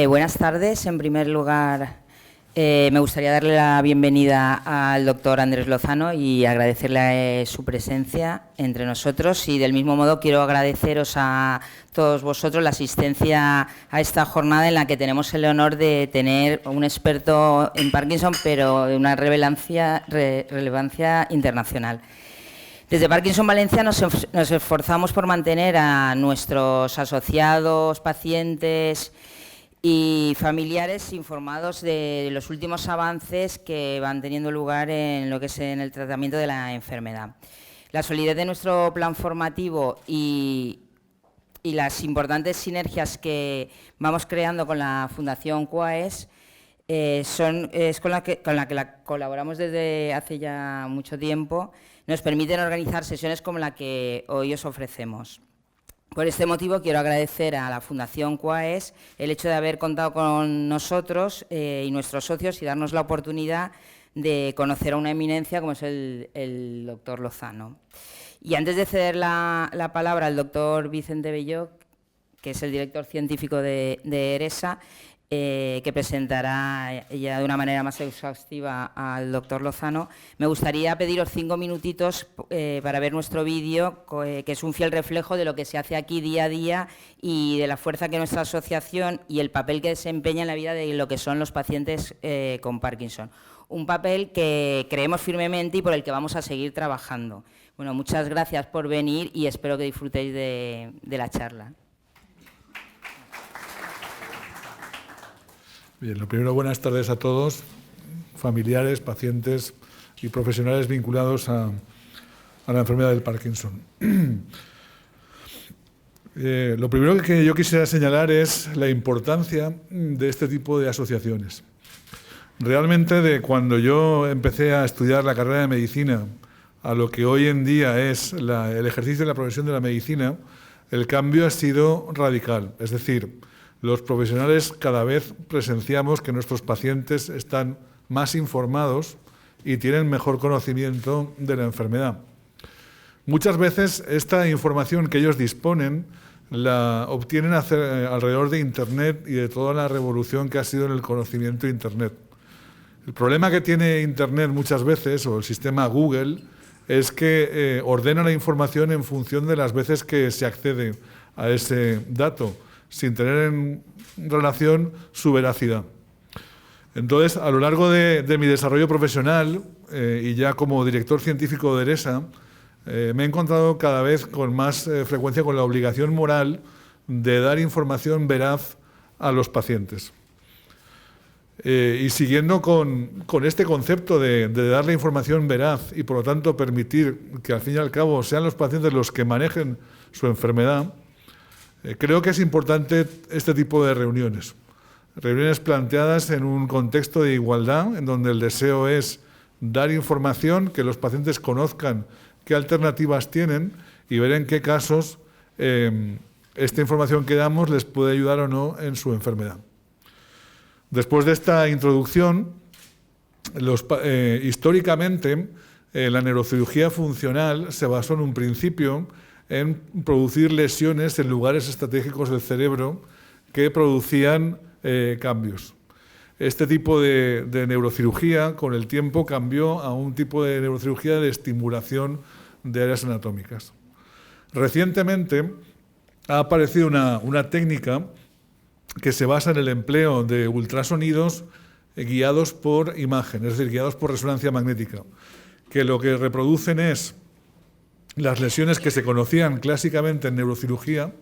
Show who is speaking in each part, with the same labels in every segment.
Speaker 1: Buenas tardes. En primer lugar, me gustaría darle la bienvenida al doctor Andrés Lozano y agradecerle su presencia entre nosotros. Y del mismo modo quiero agradeceros a todos vosotros la asistencia a esta jornada en la que tenemos el honor de tener un experto en Parkinson, pero de una relevancia internacional. Desde Parkinson Valencia nos esforzamos por mantener a nuestros asociados, pacientes y familiares informados de los últimos avances que van teniendo lugar en lo que es en el tratamiento de la enfermedad. La solidez de nuestro plan formativo y las importantes sinergias que vamos creando con la Fundación QAES es con la que colaboramos desde hace ya mucho tiempo. Nos permiten organizar sesiones como la que hoy os ofrecemos. Por este motivo quiero agradecer a la Fundación QAES el hecho de haber contado con nosotros y nuestros socios y darnos la oportunidad de conocer a una eminencia como es el doctor Lozano. Y antes de ceder la palabra al doctor Vicente Bello, que es el director científico de ERESA, que presentará ya de una manera más exhaustiva al doctor Lozano, me gustaría pediros 5 minutitos para ver nuestro vídeo, que es un fiel reflejo de lo que se hace aquí día a día y de la fuerza que nuestra asociación y el papel que desempeña en la vida de lo que son los pacientes con Parkinson. Un papel que creemos firmemente y por el que vamos a seguir trabajando. Bueno, muchas gracias por venir y espero que disfrutéis de la charla.
Speaker 2: Bien, lo primero, buenas tardes a todos, familiares, pacientes y profesionales vinculados a la enfermedad del Parkinson. Lo primero que yo quisiera señalar es la importancia de este tipo de asociaciones. Realmente, de cuando yo empecé a estudiar la carrera de medicina a lo que hoy en día es el ejercicio de la profesión de la medicina, el cambio ha sido radical. Es decir, los profesionales cada vez presenciamos que nuestros pacientes están más informados y tienen mejor conocimiento de la enfermedad. Muchas veces esta información que ellos disponen la obtienen alrededor de Internet y de toda la revolución que ha sido en el conocimiento de Internet. El problema que tiene Internet muchas veces, o el sistema Google, es que ordena la información en función de las veces que se accede a ese dato, sin tener en relación su veracidad. Entonces, a lo largo de mi desarrollo profesional y ya como director científico de ERESA, me he encontrado cada vez con más frecuencia con la obligación moral de dar información veraz a los pacientes. Y siguiendo con este concepto de darle información veraz y, por lo tanto, permitir que, al fin y al cabo, sean los pacientes los que manejen su enfermedad, creo que es importante este tipo de reuniones. Reuniones planteadas en un contexto de igualdad, en donde el deseo es dar información, que los pacientes conozcan qué alternativas tienen y ver en qué casos esta información que damos les puede ayudar o no en su enfermedad. Después de esta introducción, históricamente la neurocirugía funcional se basó en un principio en producir lesiones en lugares estratégicos del cerebro que producían cambios. Este tipo de neurocirugía, con el tiempo, cambió a un tipo de neurocirugía de estimulación de áreas anatómicas. Recientemente ha aparecido una técnica que se basa en el empleo de ultrasonidos guiados por imagen, es decir, guiados por resonancia magnética, que lo que reproducen es las lesiones que se conocían clásicamente en neurocirugía,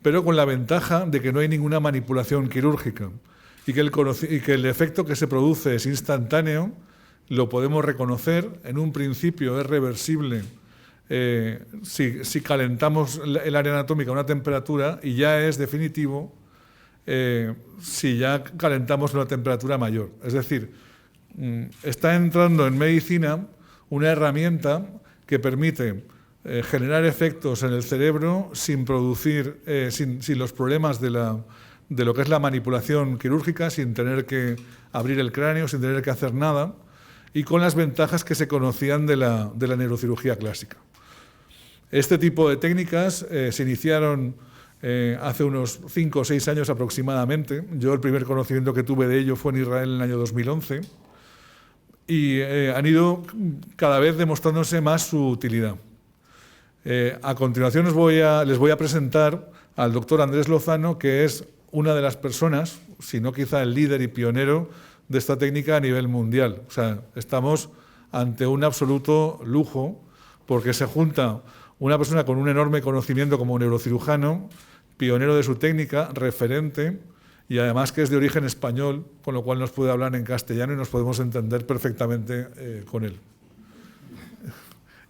Speaker 2: pero con la ventaja de que no hay ninguna manipulación quirúrgica y que el efecto que se produce es instantáneo, lo podemos reconocer, en un principio es reversible si calentamos el área anatómica a una temperatura, y ya es definitivo si ya calentamos a una temperatura mayor. Es decir, está entrando en medicina una herramienta que permite generar efectos en el cerebro sin producir, sin los problemas de lo que es la manipulación quirúrgica, sin tener que abrir el cráneo, sin tener que hacer nada, y con las ventajas que se conocían de la neurocirugía clásica. Este tipo de técnicas se iniciaron hace unos 5 o 6 años aproximadamente. Yo el primer conocimiento que tuve de ello fue en Israel en el año 2011 y han ido cada vez demostrándose más su utilidad. A continuación les voy a presentar al doctor Andrés Lozano, que es una de las personas, si no quizá el líder y pionero de esta técnica a nivel mundial. O sea, estamos ante un absoluto lujo porque se junta una persona con un enorme conocimiento como neurocirujano, pionero de su técnica, referente, y además que es de origen español, con lo cual nos puede hablar en castellano y nos podemos entender perfectamente con él.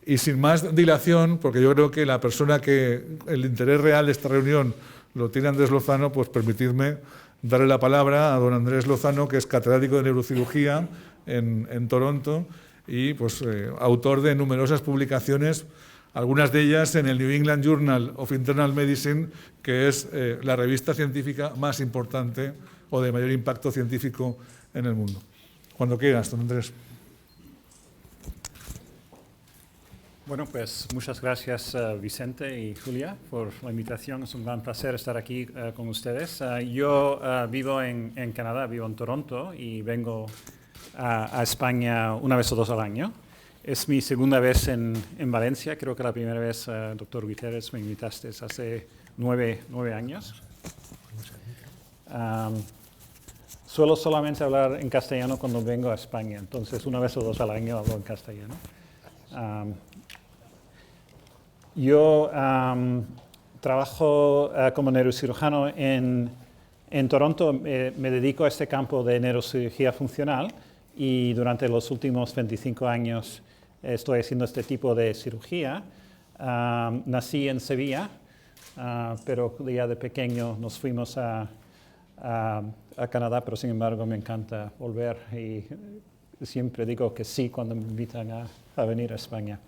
Speaker 2: Y sin más dilación, porque yo creo que la persona que el interés real de esta reunión lo tiene Andrés Lozano, pues permitidme darle la palabra a don Andrés Lozano, que es catedrático de neurocirugía en Toronto y pues, autor de numerosas publicaciones, algunas de ellas en el New England Journal of Internal Medicine, que es la revista científica más importante o de mayor impacto científico en el mundo. Cuando quieras, don Andrés.
Speaker 3: Bueno, pues muchas gracias Vicente y Julia por la invitación. Es un gran placer estar aquí con ustedes. Yo vivo en Canadá, vivo en Toronto y vengo a España una vez o dos al año. Es mi segunda vez en Valencia. Creo que la primera vez, doctor Guiteres, me invitaste hace 9 años. Suelo solamente hablar en castellano cuando vengo a España, entonces una vez o dos al año hablo en castellano. Yo trabajo como neurocirujano en Toronto. Me dedico a este campo de neurocirugía funcional y durante los últimos 25 años estoy haciendo este tipo de cirugía. Nací en Sevilla, pero ya de pequeño nos fuimos a Canadá, pero sin embargo me encanta volver y siempre digo que sí cuando me invitan a venir a España.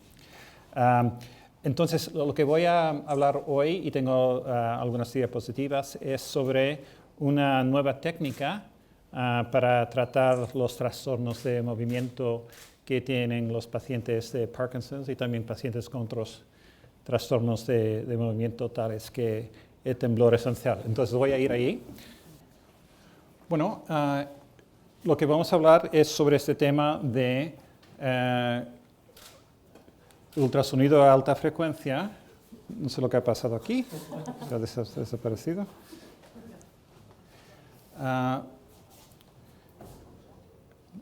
Speaker 3: Entonces, lo que voy a hablar hoy, y tengo algunas diapositivas, es sobre una nueva técnica para tratar los trastornos de movimiento que tienen los pacientes de Parkinson y también pacientes con otros trastornos de movimiento tales que el temblor esencial. Entonces, voy a ir ahí. Bueno, lo que vamos a hablar es sobre este tema de ultrasonido a alta frecuencia. No sé lo que ha pasado aquí. Ha desaparecido.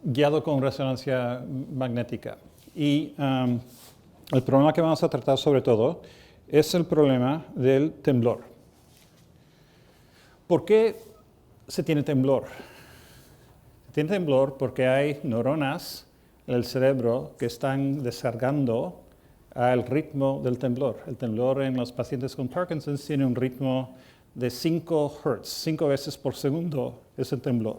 Speaker 3: Guiado con resonancia magnética. Y el problema que vamos a tratar sobre todo es el problema del temblor. ¿Por qué se tiene temblor? Se tiene temblor porque hay neuronas en el cerebro que están descargando al ritmo del temblor. El temblor en los pacientes con Parkinson tiene un ritmo de 5 Hz, 5 veces por segundo es el temblor.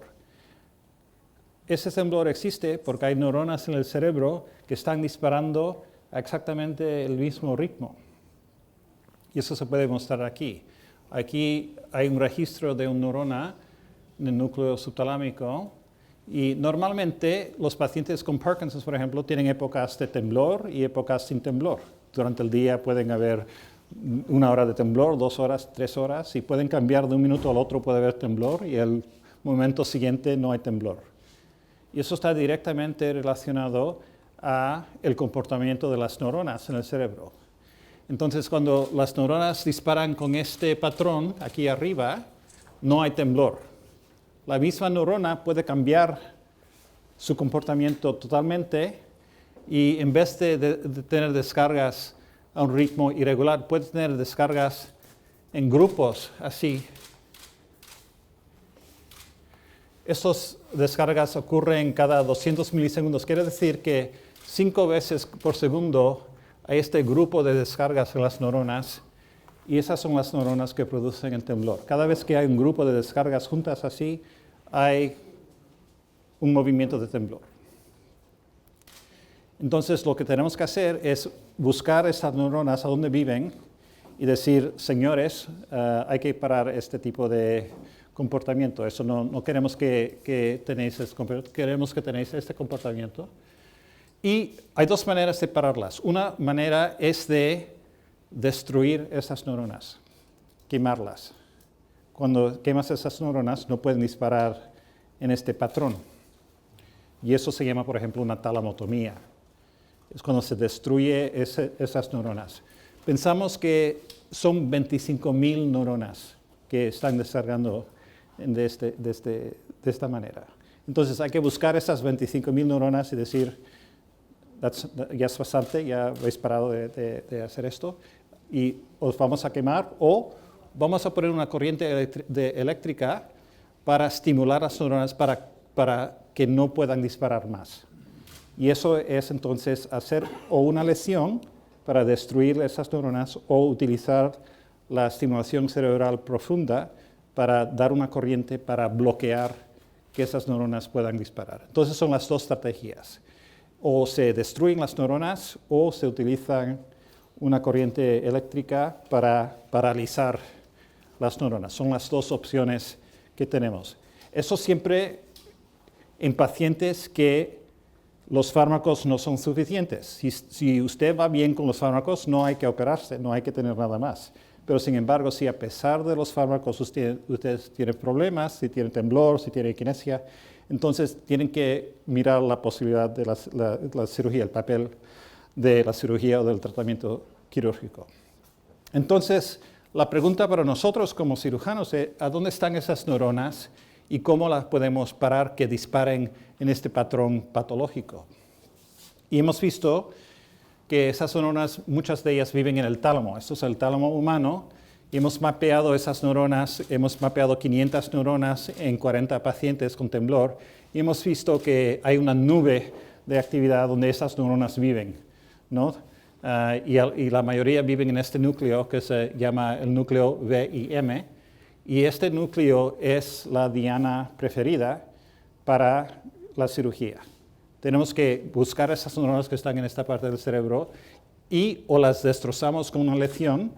Speaker 3: Ese temblor existe porque hay neuronas en el cerebro que están disparando a exactamente el mismo ritmo. Y eso se puede mostrar aquí. Aquí hay un registro de una neurona en el núcleo subtalámico. Y normalmente los pacientes con Parkinson, por ejemplo, tienen épocas de temblor y épocas sin temblor. Durante el día pueden haber 1 hora de temblor, 2 horas, 3 horas, y pueden cambiar de un minuto al otro, puede haber temblor, y el momento siguiente no hay temblor. Y eso está directamente relacionado al comportamiento de las neuronas en el cerebro. Entonces, cuando las neuronas disparan con este patrón aquí arriba, no hay temblor. La misma neurona puede cambiar su comportamiento totalmente y en vez de tener descargas a un ritmo irregular, puede tener descargas en grupos así. Estas descargas ocurren cada 200 milisegundos. Quiere decir que 5 veces por segundo hay este grupo de descargas en las neuronas y esas son las neuronas que producen el temblor. Cada vez que hay un grupo de descargas juntas así, hay un movimiento de temblor. Entonces, lo que tenemos que hacer es buscar estas neuronas a donde viven y decir, señores, hay que parar este tipo de comportamiento. Eso no queremos que tenéis queremos que tenéis este comportamiento. Y hay 2 maneras de pararlas. Una manera es de destruir esas neuronas. quemarlas. Cuando quemas esas neuronas no pueden disparar en este patrón. Y eso se llama, por ejemplo, una talamotomía. Es cuando se destruye esas neuronas. Pensamos que son 25.000 neuronas que están descargando de esta manera. Entonces hay que buscar esas 25.000 neuronas y decir, ya es bastante, ya habéis parado de hacer esto, y os vamos a quemar o vamos a poner una corriente eléctrica para estimular las neuronas para que no puedan disparar más. Y eso es entonces hacer o una lesión para destruir esas neuronas o utilizar la estimulación cerebral profunda para dar una corriente para bloquear que esas neuronas puedan disparar. Entonces son las dos estrategias. O se destruyen las neuronas o se utilizan una corriente eléctrica para paralizar las neuronas. Son las dos opciones que tenemos. Eso siempre en pacientes que los fármacos no son suficientes. Si usted va bien con los fármacos, no hay que operarse, no hay que tener nada más. Pero sin embargo, si a pesar de los fármacos usted tiene problemas, si tiene temblor, si tiene equinesia, entonces tienen que mirar la posibilidad de la cirugía, el papel de la cirugía o del tratamiento quirúrgico. Entonces, la pregunta para nosotros como cirujanos es, ¿a dónde están esas neuronas y cómo las podemos parar que disparen en este patrón patológico? Y hemos visto que esas neuronas, muchas de ellas viven en el tálamo. Esto es el tálamo humano. Y hemos mapeado esas neuronas, hemos mapeado 500 neuronas en 40 pacientes con temblor. Y hemos visto que hay una nube de actividad donde esas neuronas viven, ¿no? Y la mayoría viven en este núcleo que se llama el núcleo VIM. Y este núcleo es la diana preferida para la cirugía. Tenemos que buscar esas neuronas que están en esta parte del cerebro y o las destrozamos con una lesión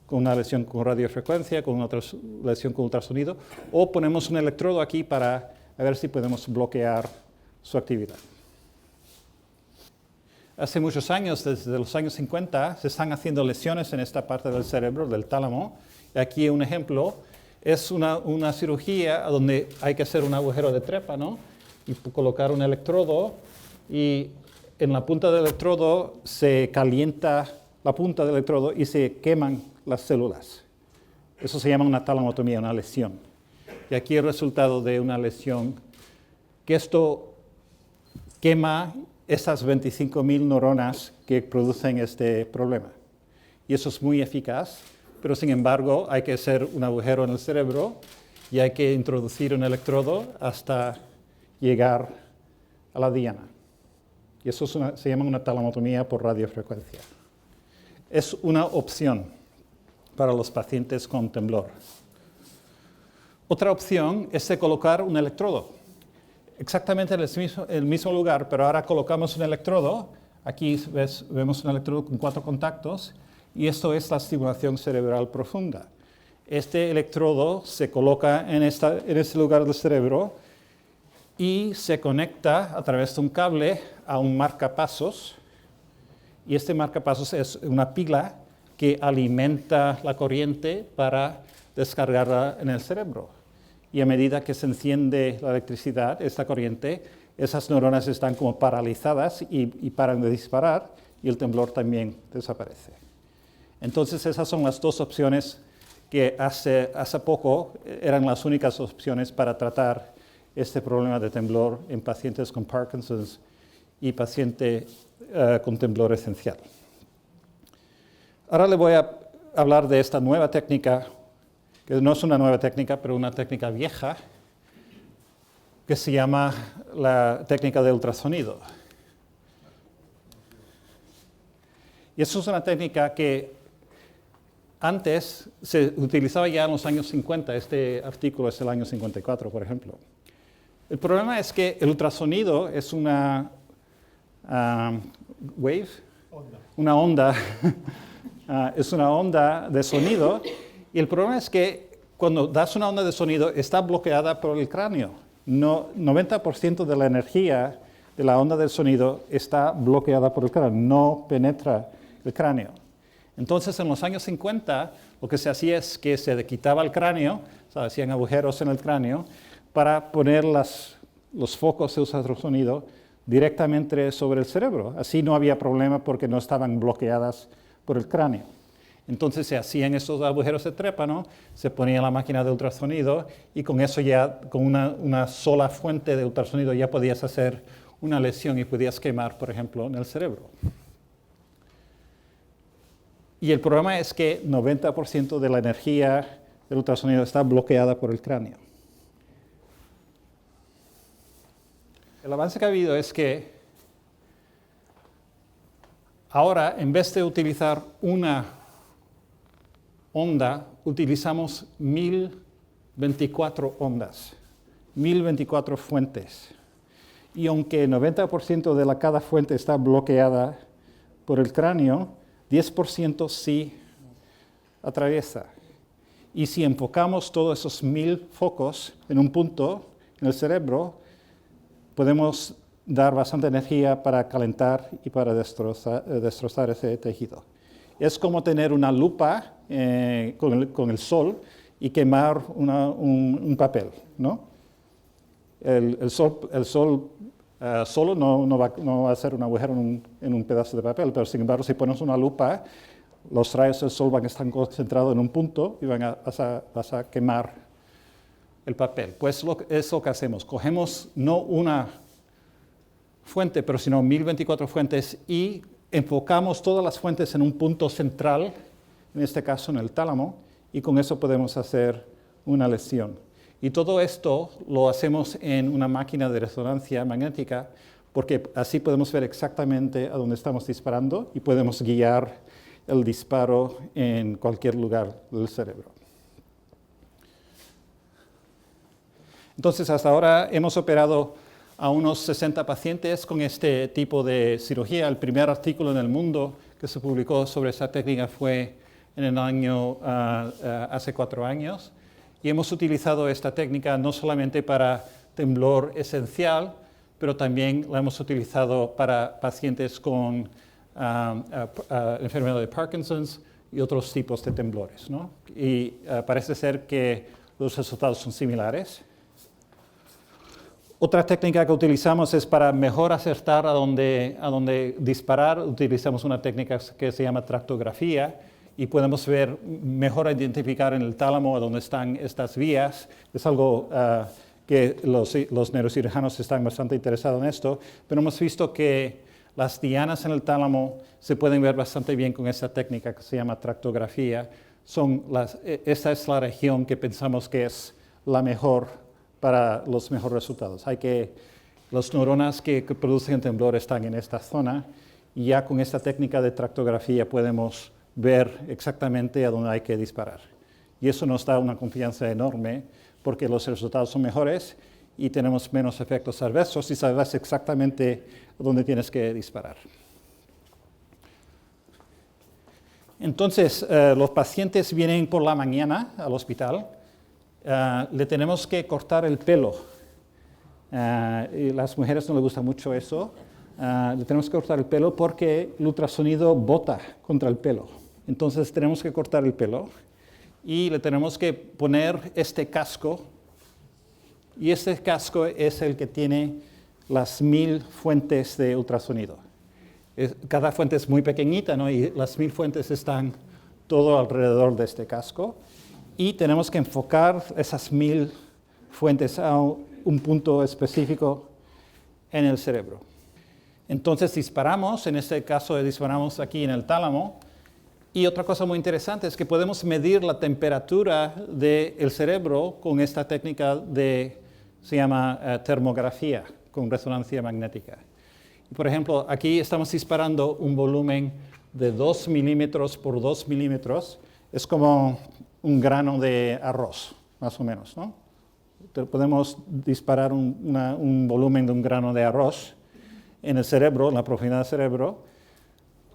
Speaker 3: con radiofrecuencia, con otra lesión con ultrasonido, o ponemos un electrodo aquí para ver si podemos bloquear su actividad. Hace muchos años, desde los años 50, se están haciendo lesiones en esta parte del cerebro, del tálamo. Y aquí un ejemplo es una cirugía donde hay que hacer un agujero de trépano y colocar un electrodo, y en la punta del electrodo se calienta la punta del electrodo y se queman las células. Eso se llama una talamotomía, una lesión. Y aquí el resultado de una lesión, que esto quema esas 25.000 neuronas que producen este problema. Y eso es muy eficaz, pero sin embargo hay que hacer un agujero en el cerebro y hay que introducir un electrodo hasta llegar a la diana. Y eso se llama una talamotomía por radiofrecuencia. Es una opción para los pacientes con temblor. Otra opción es de colocar un electrodo. Exactamente en el mismo lugar, pero ahora colocamos un electrodo. Aquí vemos un electrodo con 4 contactos y esto es la estimulación cerebral profunda. Este electrodo se coloca en este lugar del cerebro y se conecta a través de un cable a un marcapasos. Y este marcapasos es una pila que alimenta la corriente para descargarla en el cerebro. Y a medida que se enciende la electricidad, esta corriente, esas neuronas están como paralizadas y paran de disparar, y el temblor también desaparece. Entonces esas son las dos opciones que hace poco eran las únicas opciones para tratar este problema de temblor en pacientes con Parkinson's y paciente con temblor esencial. Ahora le voy a hablar de esta nueva técnica, que no es una nueva técnica, pero una técnica vieja, que se llama la técnica de ultrasonido. Y eso es una técnica que antes se utilizaba ya en los años 50, este artículo es del año 54, por ejemplo. El problema es que el ultrasonido es una una onda, es una onda de sonido, y el problema es que cuando das una onda de sonido está bloqueada por el cráneo. 90% de la energía de la onda del sonido está bloqueada por el cráneo, no penetra el cráneo. Entonces, en los años 50, lo que se hacía es que se quitaba el cráneo, o sea, hacían agujeros en el cráneo, para poner los focos de ultrasonido directamente sobre el cerebro. Así no había problema porque no estaban bloqueadas por el cráneo. Entonces se hacían esos agujeros de trépano, se ponía la máquina de ultrasonido y con eso ya, con una sola fuente de ultrasonido ya podías hacer una lesión y podías quemar, por ejemplo, en el cerebro. Y el problema es que 90% de la energía del ultrasonido está bloqueada por el cráneo. El avance que ha habido es que ahora, en vez de utilizar una onda, utilizamos 1024 ondas, 1024 fuentes. Y aunque 90% de cada fuente está bloqueada por el cráneo, 10% sí atraviesa. Y si enfocamos todos esos 1000 focos en un punto en el cerebro, podemos dar bastante energía para calentar y para destrozar ese tejido. Es como tener una lupa con el sol y quemar un papel, ¿no? El sol solo no va a hacer un agujero en un pedazo de papel, pero sin embargo, si pones una lupa, los rayos del sol van a estar concentrados en un punto y vas a quemar el papel. Pues es lo que hacemos. Cogemos no una fuente, pero sino 1024 fuentes y enfocamos todas las fuentes en un punto central, en este caso en el tálamo, y con eso podemos hacer una lesión. Y todo esto lo hacemos en una máquina de resonancia magnética, porque así podemos ver exactamente a dónde estamos disparando y podemos guiar el disparo en cualquier lugar del cerebro. Entonces, hasta ahora hemos operado a unos 60 pacientes con este tipo de cirugía. El primer artículo en el mundo que se publicó sobre esta técnica fue en el año, hace 4 años. Y hemos utilizado esta técnica no solamente para temblor esencial, pero también la hemos utilizado para pacientes con enfermedad de Parkinson's y otros tipos de temblores, ¿no? Y parece ser que los resultados son similares. Otra técnica que utilizamos es para mejor acertar a dónde disparar. Utilizamos una técnica que se llama tractografía y podemos mejor identificar en el tálamo a dónde están estas vías. Es algo que los neurocirujanos están bastante interesados en esto, pero hemos visto que las dianas en el tálamo se pueden ver bastante bien con esta técnica que se llama tractografía. Esta es la región que pensamos que es la mejor para los mejores resultados. Las neuronas que producen temblor están en esta zona y ya con esta técnica de tractografía podemos ver exactamente a dónde hay que disparar. Y eso nos da una confianza enorme porque los resultados son mejores y tenemos menos efectos adversos y sabes exactamente a dónde tienes que disparar. Entonces, los pacientes vienen por la mañana al hospital. Le tenemos que cortar el pelo. Y las mujeres no les gusta mucho eso. Le tenemos que cortar el pelo porque el ultrasonido bota contra el pelo. Entonces tenemos que cortar el pelo y le tenemos que poner este casco. Y este casco es el que tiene las 1000 fuentes de ultrasonido. Cada fuente es muy pequeñita, ¿no? Y las 1000 fuentes están todo alrededor de este casco. Y tenemos que enfocar esas 1000 fuentes a un punto específico en el cerebro. Entonces disparamos, en este caso disparamos aquí en el tálamo. Y otra cosa muy interesante es que podemos medir la temperatura del cerebro con esta técnica se llama termografía, con resonancia magnética. Y por ejemplo, aquí estamos disparando un volumen de 2 milímetros por 2 milímetros. Es como un grano de arroz, más o menos, ¿no? Podemos disparar un volumen de un grano de arroz en el cerebro, en la profundidad del cerebro,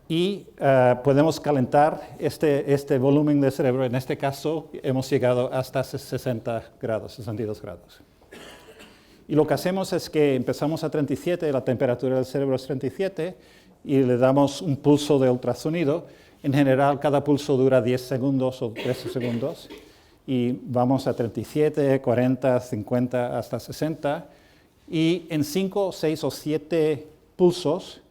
Speaker 3: y podemos calentar este volumen del cerebro. En este caso, hemos llegado hasta 60 grados, 62 grados. Y lo que hacemos es que empezamos a 37, la temperatura del cerebro es 37, y le damos un pulso de ultrasonido, En general, cada pulso dura 10 segundos o 13 segundos y vamos a 37, 40, 50, hasta 60. Y en 5, 6 o 7 pulsos,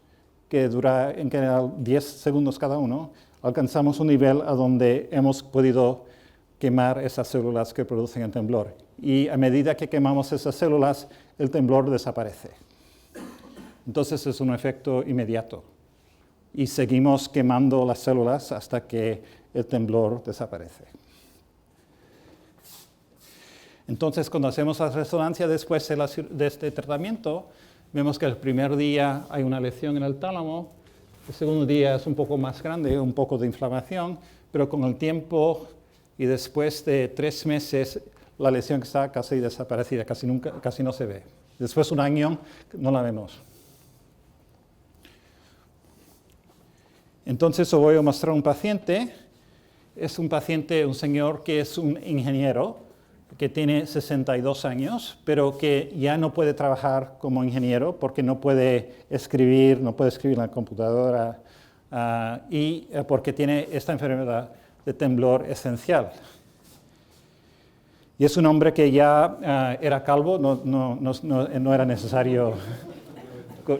Speaker 3: que dura en general 10 segundos cada uno, alcanzamos un nivel a donde hemos podido quemar esas células que producen el temblor. Y a medida que quemamos esas células, el temblor desaparece. Entonces es un efecto inmediato. Y seguimos quemando las células hasta que el temblor desaparece. Entonces, cuando hacemos la resonancia después de este tratamiento, vemos que el primer día hay una lesión en el tálamo, el segundo día es un poco más grande, un poco de inflamación, pero con el tiempo y después de 3 meses, la lesión está casi desaparecida, casi no se ve. Después de un año, no la vemos. Entonces, os voy a mostrar un paciente. Es un paciente, un señor que es un ingeniero, que tiene 62 años, pero que ya no puede trabajar como ingeniero porque no puede escribir en la computadora y porque tiene esta enfermedad de temblor esencial. Y es un hombre que ya era calvo, no era necesario,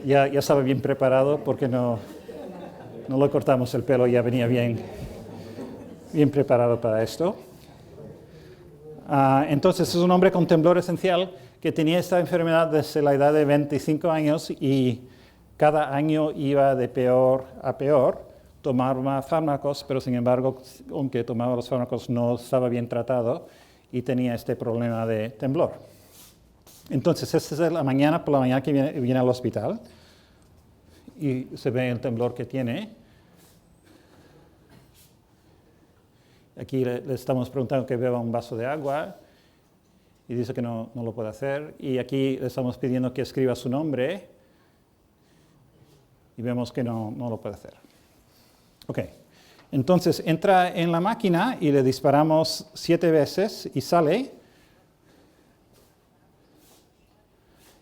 Speaker 3: ya estaba bien preparado porque no le cortamos el pelo, ya venía bien preparado para esto. Entonces es un hombre con temblor esencial que tenía esta enfermedad desde la edad de 25 años y cada año iba de peor a peor, tomaba fármacos, pero sin embargo, aunque tomaba los fármacos, no estaba bien tratado y tenía este problema de temblor. Entonces, esta es por la mañana que viene al hospital y se ve el temblor que tiene. Aquí le estamos preguntando que beba un vaso de agua y dice que no lo puede hacer. Y aquí le estamos pidiendo que escriba su nombre y vemos que no lo puede hacer. Ok, entonces entra en la máquina y le disparamos 7 veces y sale.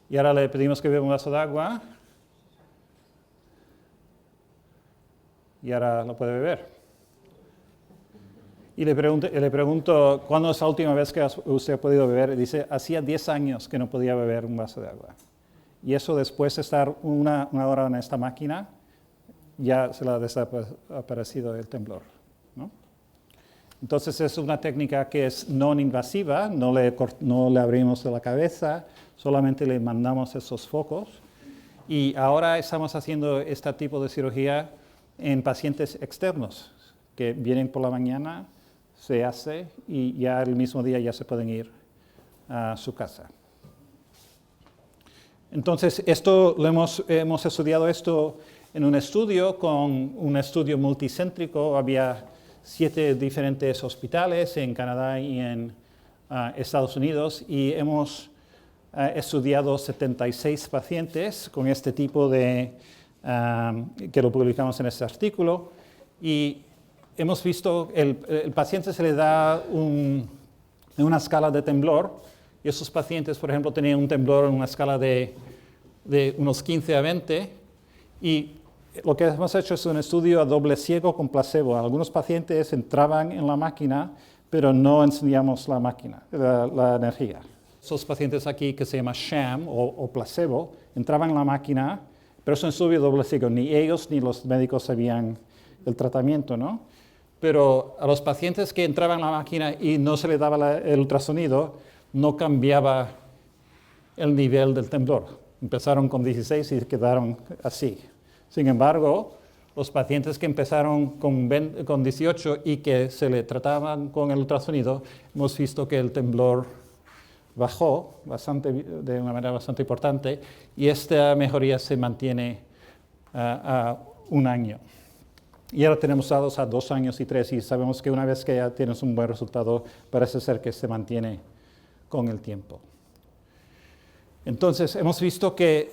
Speaker 3: Y ahora le pedimos que beba un vaso de agua y ahora lo puede beber. Y le pregunto, ¿cuándo es la última vez que usted ha podido beber? Y dice, hacía 10 años que no podía beber un vaso de agua. Y eso después de estar una hora en esta máquina, ya se le ha desaparecido el temblor, ¿no? Entonces es una técnica que es no invasiva, no le abrimos de la cabeza, solamente le mandamos esos focos. Y ahora estamos haciendo este tipo de cirugía en pacientes externos que vienen por la mañana, se hace y ya el mismo día ya se pueden ir a su casa. Entonces, hemos estudiado esto en un estudio, con un estudio multicéntrico. Había 7 diferentes hospitales en Canadá y en Estados Unidos y hemos estudiado 76 pacientes con este tipo de, que lo publicamos en este artículo. Y hemos visto, el paciente se le da una escala de temblor, y esos pacientes, por ejemplo, tenían un temblor en una escala de unos 15 a 20, y lo que hemos hecho es un estudio a doble ciego con placebo. Algunos pacientes entraban en la máquina, pero no encendíamos la máquina, la energía. Esos pacientes aquí, que se llama sham o placebo, entraban en la máquina, pero es un estudio doble ciego, ni ellos ni los médicos sabían el tratamiento, ¿no? Pero a los pacientes que entraban en la máquina y no se les daba el ultrasonido, no cambiaba el nivel del temblor. Empezaron con 16 y quedaron así. Sin embargo, los pacientes que empezaron con 18 y que se le trataban con el ultrasonido, hemos visto que el temblor bajó de una manera bastante importante y esta mejoría se mantiene a un año. Y ahora tenemos datos a 2 años y 3 y sabemos que una vez que ya tienes un buen resultado, parece ser que se mantiene con el tiempo. Entonces, hemos visto que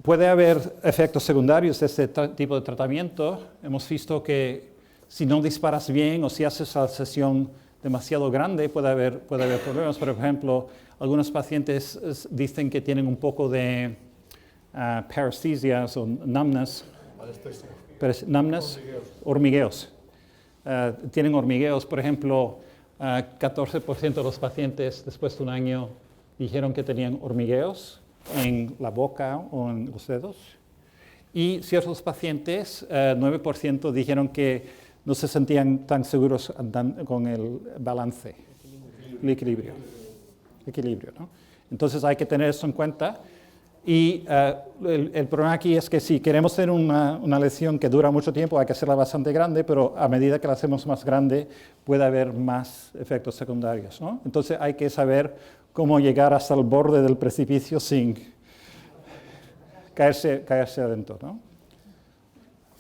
Speaker 3: puede haber efectos secundarios de este tipo de tratamiento. Hemos visto que si no disparas bien o si haces la sesión demasiado grande, puede haber problemas. Por ejemplo, algunos pacientes dicen que tienen un poco de paresthesias o numbness, hormigueos, tienen hormigueos. Por ejemplo, 14% de los pacientes después de un año dijeron que tenían hormigueos en la boca o en los dedos. Y ciertos pacientes, 9%, dijeron que no se sentían tan seguros con el balance, el equilibrio, ¿no? Entonces hay que tener eso en cuenta. Y el problema aquí es que si queremos tener una lesión que dura mucho tiempo, hay que hacerla bastante grande, pero a medida que la hacemos más grande, puede haber más efectos secundarios, ¿no? Entonces hay que saber cómo llegar hasta el borde del precipicio sin caerse adentro, ¿no?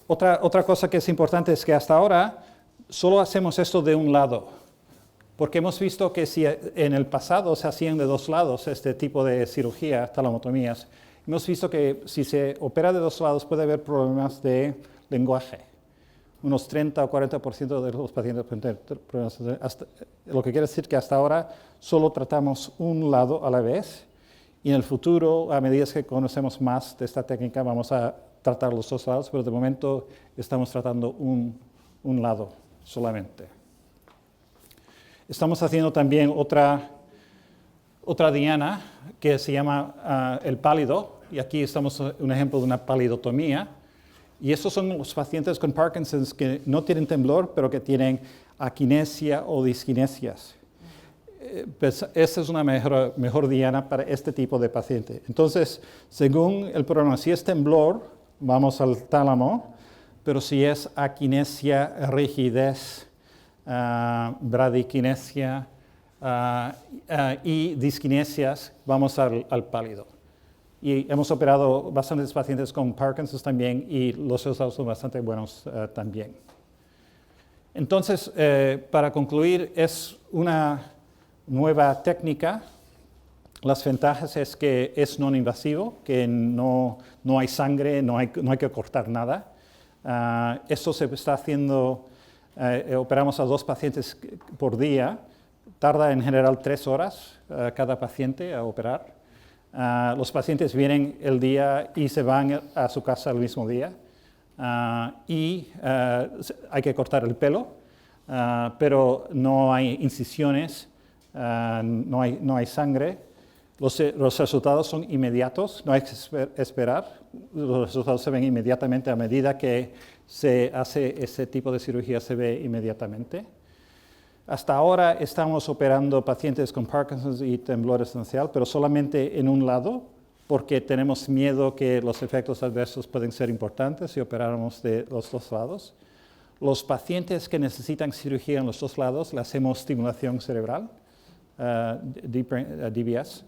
Speaker 3: Otra cosa que es importante es que hasta ahora solo hacemos esto de un lado, porque hemos visto que si en el pasado se hacían de dos lados este tipo de cirugía, talamotomías, hemos visto que si se opera de dos lados puede haber problemas de lenguaje. Unos 30 o 40% de los pacientes pueden tener problemas. Lo que quiere decir que hasta ahora solo tratamos un lado a la vez y en el futuro, a medida que conocemos más de esta técnica, vamos a tratar los dos lados, pero de momento estamos tratando un lado solamente. Estamos haciendo también otra diana que se llama el pálido, y aquí estamos un ejemplo de una palidotomía. Y estos son los pacientes con Parkinson's que no tienen temblor, pero que tienen aquinesia o disquinesias. Pues esta es una mejor diana para este tipo de paciente. Entonces, según el programa, si es temblor, vamos al tálamo, pero si es aquinesia, rigidez, bradiquinesia y disquinesias, vamos al pálido. Y hemos operado bastantes pacientes con Parkinson's también y los resultados son bastante buenos también. Entonces, para concluir, es una nueva técnica. Las ventajas es que es no invasivo, que no hay sangre, no hay que cortar nada. Esto se está haciendo, operamos a 2 pacientes por día. Tarda en general 3 horas cada paciente a operar. Los pacientes vienen el día y se van a su casa el mismo día. Hay que cortar el pelo, pero no hay incisiones, no hay sangre. Los resultados son inmediatos, no hay que esperar. Los resultados se ven inmediatamente a medida que se hace ese tipo de cirugía, se ve inmediatamente. Hasta ahora estamos operando pacientes con Parkinson's y temblor esencial, pero solamente en un lado, porque tenemos miedo que los efectos adversos pueden ser importantes si operáramos de los 2 lados. Los pacientes que necesitan cirugía en los 2 lados, le hacemos estimulación cerebral, DBS,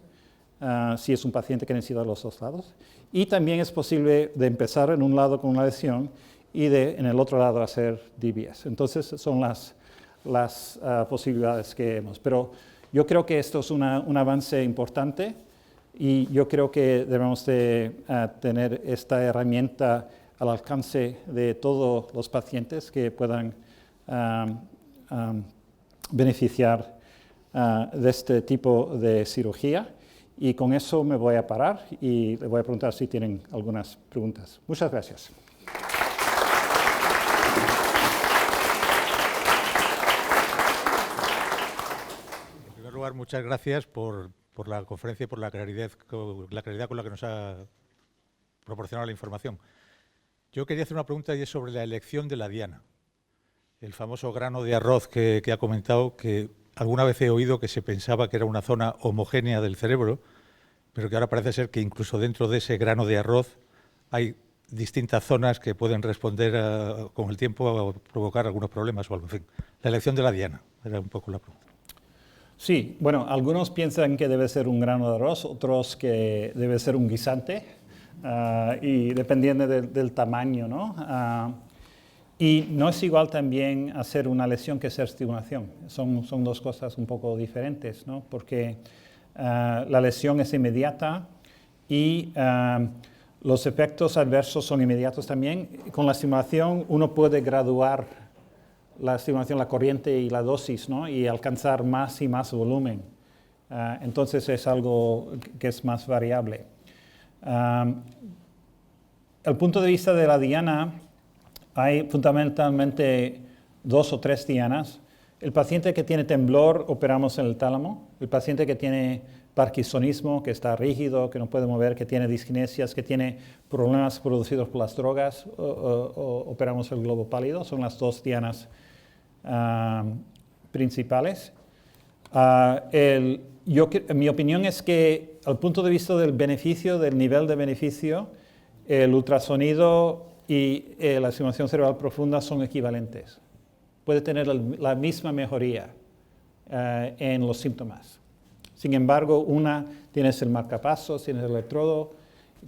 Speaker 3: si es un paciente que necesita los 2 lados. Y también es posible de empezar en un lado con una lesión y en el otro lado hacer DBS. Entonces son las posibilidades que hemos. Pero yo creo que esto es un avance importante y yo creo que debemos de tener esta herramienta al alcance de todos los pacientes que puedan beneficiar de este tipo de cirugía. Y con eso me voy a parar y le voy a preguntar si tienen algunas preguntas. Muchas gracias.
Speaker 4: Muchas gracias por la conferencia y por la claridad con la que nos ha proporcionado la información. Yo quería hacer una pregunta y es sobre la elección de la diana. El famoso grano de arroz que ha comentado, que alguna vez he oído que se pensaba que era una zona homogénea del cerebro, pero que ahora parece ser que incluso dentro de ese grano de arroz hay distintas zonas que pueden responder con el tiempo a provocar algunos problemas o algo. En fin, la elección de la diana era un poco la pregunta.
Speaker 3: Sí, bueno, algunos piensan que debe ser un grano de arroz, otros que debe ser un guisante, y dependiendo del tamaño, ¿no? Y no es igual también hacer una lesión que hacer estimulación. Son 2 cosas un poco diferentes, ¿no? Porque la lesión es inmediata y los efectos adversos son inmediatos también. Con la estimulación uno puede graduar la estimulación, la corriente y la dosis, ¿no? Y alcanzar más y más volumen. Entonces es algo que es más variable. El punto de vista de la diana, hay fundamentalmente 2 o 3 dianas. El paciente que tiene temblor operamos en el tálamo. El paciente que tiene parkinsonismo, que está rígido, que no puede mover, que tiene diskinesias, que tiene problemas producidos por las drogas, operamos el globo pálido. Son las 2 dianas principales. Mi opinión es que, al punto de vista del beneficio, del nivel de beneficio, el ultrasonido y la estimulación cerebral profunda son equivalentes. Puede tener la misma mejoría en los síntomas. Sin embargo, una tienes el marcapasos, tienes el electrodo,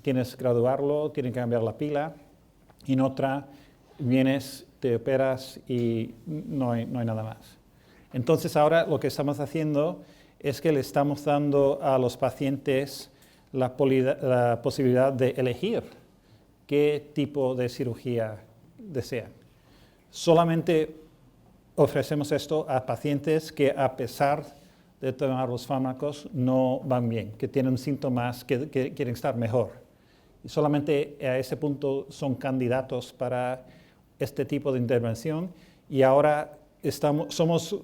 Speaker 3: tienes que graduarlo, tienes que cambiar la pila, y en otra vienes, te operas y no hay nada más. Entonces ahora lo que estamos haciendo es que le estamos dando a los pacientes la posibilidad de elegir qué tipo de cirugía desean. Solamente ofrecemos esto a pacientes que, a pesar de tomar los fármacos, no van bien, que tienen síntomas que quieren estar mejor. Y solamente a ese punto son candidatos para este tipo de intervención, y ahora somos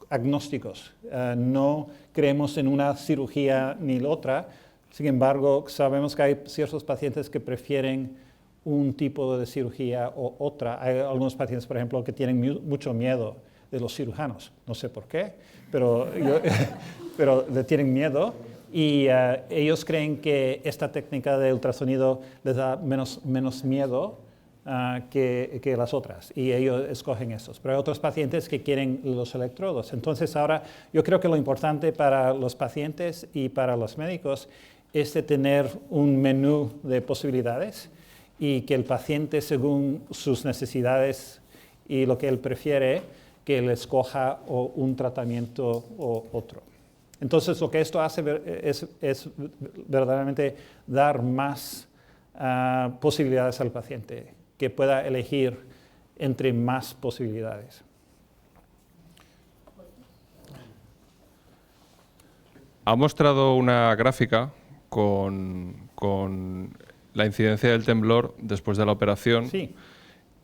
Speaker 3: agnósticos, no creemos en una cirugía ni la otra. Sin embargo, sabemos que hay ciertos pacientes que prefieren un tipo de cirugía o otra. Hay algunos pacientes, por ejemplo, que tienen mucho miedo de los cirujanos, no sé por qué, pero le tienen miedo, y ellos creen que esta técnica de ultrasonido les da menos miedo que las otras, y ellos escogen esos. Pero hay otros pacientes que quieren los electrodos. Entonces ahora yo creo que lo importante para los pacientes y para los médicos es de tener un menú de posibilidades, y que el paciente, según sus necesidades y lo que él prefiere, que él escoja un tratamiento o otro. Entonces lo que esto hace es verdaderamente dar más posibilidades al paciente, que pueda elegir entre más posibilidades.
Speaker 5: Ha mostrado una gráfica con la incidencia del temblor después de la operación.
Speaker 3: Sí.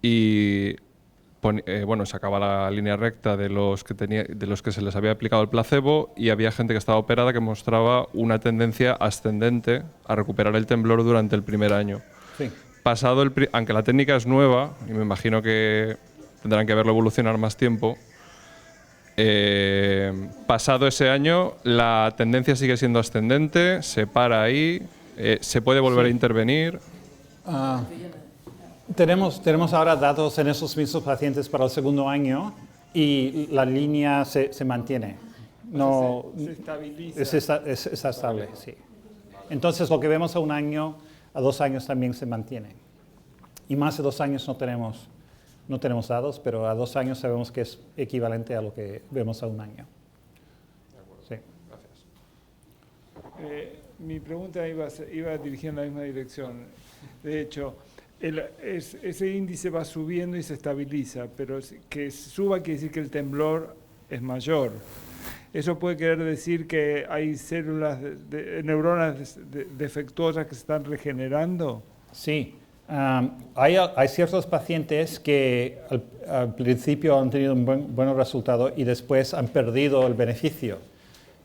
Speaker 5: Y sacaba la línea recta de los que se les había aplicado el placebo, y había gente que estaba operada que mostraba una tendencia ascendente a recuperar el temblor durante el primer año.
Speaker 3: Sí.
Speaker 5: Aunque la técnica es nueva, y me imagino que tendrán que verlo evolucionar más tiempo, pasado ese año la tendencia sigue siendo ascendente, se para ahí, se puede volver a intervenir.
Speaker 3: Tenemos ahora datos en esos mismos pacientes para el segundo año, y la línea se mantiene. No, se estabiliza. Está estable, sí. Entonces lo que vemos a un año, a 2 años también se mantiene. Y más de 2 años no tenemos datos, pero a 2 años sabemos que es equivalente a lo que vemos a un año. Sí.
Speaker 6: Gracias. Mi pregunta iba dirigida en la misma dirección. De hecho, ese índice va subiendo y se estabiliza, pero que suba quiere decir que el temblor es mayor. ¿Eso puede querer decir que hay células, neuronas defectuosas que se están regenerando?
Speaker 3: Sí. Hay ciertos pacientes que al principio han tenido un buen resultado y después han perdido el beneficio.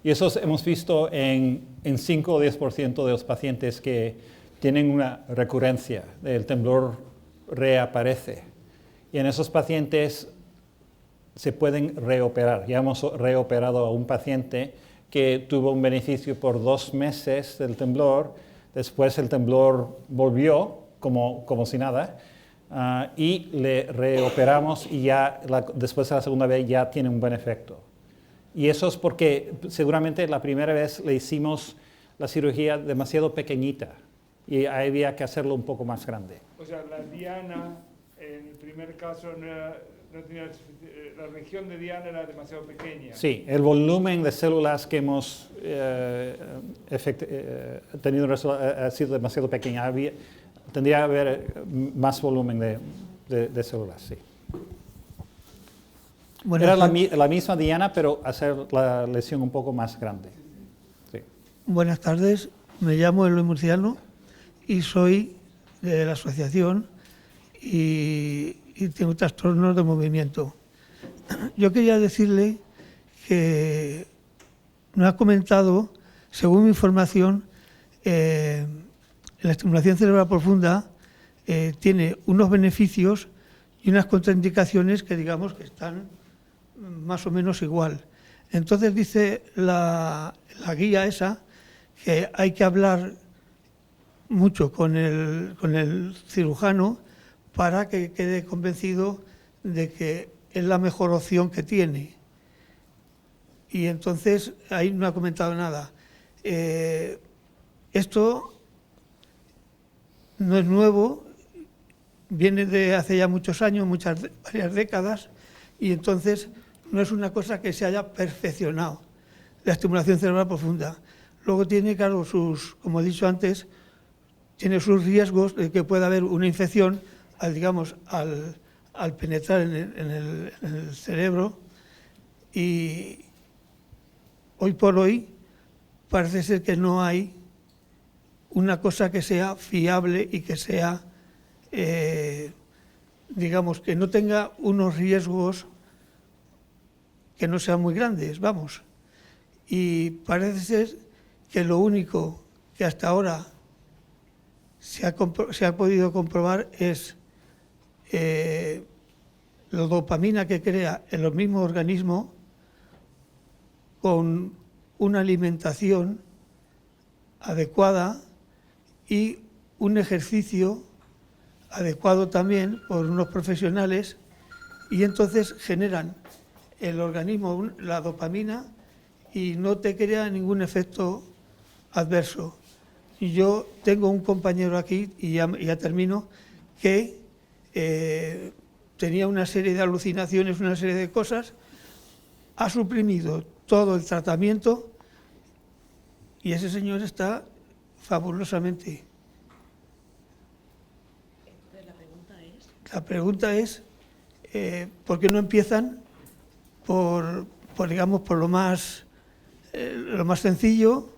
Speaker 3: Y eso hemos visto en 5 o 10% de los pacientes que tienen una recurrencia, el temblor reaparece. Y en esos pacientes se pueden reoperar. Ya hemos reoperado a un paciente que tuvo un beneficio por 2 meses del temblor, después el temblor volvió como si nada, y le reoperamos, y ya después de la segunda vez ya tiene un buen efecto. Y eso es porque seguramente la primera vez le hicimos la cirugía demasiado pequeñita, y había que hacerlo un poco más grande.
Speaker 6: O sea, la diana, en el primer caso, no tenía, la región de diana era demasiado pequeña.
Speaker 3: Sí, el volumen de células que hemos tenido ha sido demasiado pequeña. Tendría que haber más volumen de células, sí. Era la misma diana, pero hacer la lesión un poco más grande. Sí.
Speaker 7: Buenas tardes, me llamo Eloy Murciano y soy de la asociación y tengo trastornos de movimiento. yo quería decirle que nos ha comentado, según mi información, la estimulación cerebral profunda tiene unos beneficios y unas contraindicaciones que digamos que están más o menos igual. Entonces dice la guía esa que hay que hablar mucho con el cirujano para que quede convencido de que es la mejor opción que tiene. Y entonces ahí no ha comentado nada. Esto no es nuevo, viene de hace ya muchos años, varias décadas, y entonces no es una cosa que se haya perfeccionado, la estimulación cerebral profunda. Luego tiene, claro, como he dicho antes, tiene sus riesgos de que pueda haber una infección al penetrar en el cerebro, y hoy por hoy parece ser que no hay una cosa que sea fiable y que sea, digamos, que no tenga unos riesgos que no sean muy grandes, vamos. Y parece ser que lo único que hasta ahora se ha podido comprobar es la dopamina que crea en los mismos organismos con una alimentación adecuada y un ejercicio adecuado también por unos profesionales, y entonces generan el organismo la dopamina y no te crea ningún efecto adverso. Y yo tengo un compañero aquí, y ya termino, que tenía una serie de alucinaciones, una serie de cosas, ha suprimido todo el tratamiento y ese señor está fabulosamente. La pregunta es ¿por qué no empiezan por lo más sencillo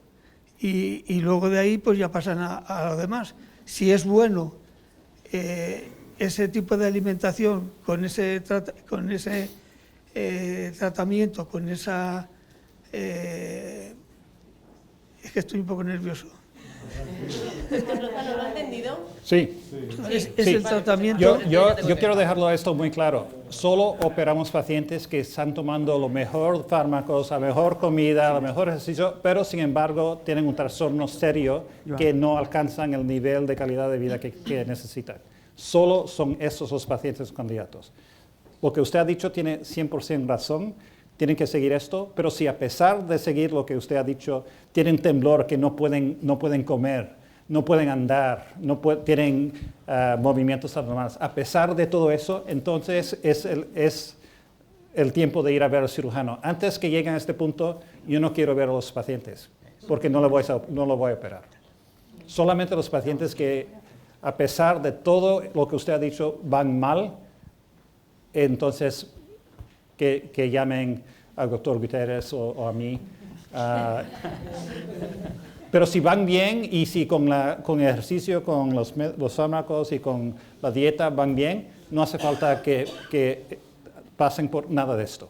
Speaker 7: y luego de ahí pues ya pasan a lo demás? Si es bueno ese tipo de alimentación con ese tratamiento, con esa... es que estoy un poco nervioso.
Speaker 8: ¿Lo ha entendido?
Speaker 3: Sí.
Speaker 7: Es el tratamiento.
Speaker 3: Yo quiero dejarlo esto muy claro. Solo operamos pacientes que están tomando los mejores fármacos, la mejor comida, el mejor ejercicio, pero sin embargo tienen un trastorno serio que no alcanzan el nivel de calidad de vida que necesitan. Solo son esos los pacientes candidatos. Lo que usted ha dicho tiene 100% razón. Tienen que seguir esto, pero si a pesar de seguir lo que usted ha dicho, tienen temblor, que no pueden comer, no pueden andar, tienen movimientos anormales, a pesar de todo eso, entonces es el tiempo de ir a ver al cirujano. Antes que lleguen a este punto, yo no quiero ver a los pacientes, porque no lo voy a operar. Solamente los pacientes que, a pesar de todo lo que usted ha dicho, van mal, entonces... Que llamen al doctor Guterres o a mí. Pero si van bien y si con el ejercicio, con los fármacos y con la dieta van bien, no hace falta que pasen por nada de esto.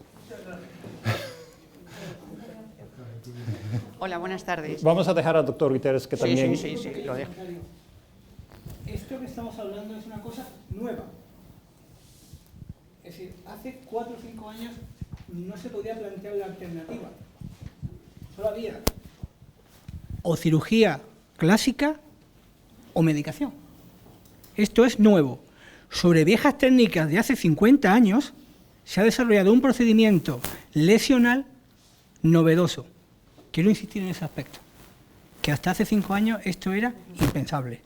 Speaker 8: Hola, buenas tardes.
Speaker 3: Vamos a dejar al doctor Guterres que también...
Speaker 8: Sí, lo dejo.
Speaker 9: Esto que estamos hablando es una cosa nueva. Es decir, hace 4 o 5 años no se podía plantear la alternativa. Solo había o cirugía clásica o medicación. Esto es nuevo. Sobre viejas técnicas de hace 50 años se ha desarrollado un procedimiento lesional novedoso. Quiero insistir en ese aspecto, que hasta hace 5 años esto era impensable.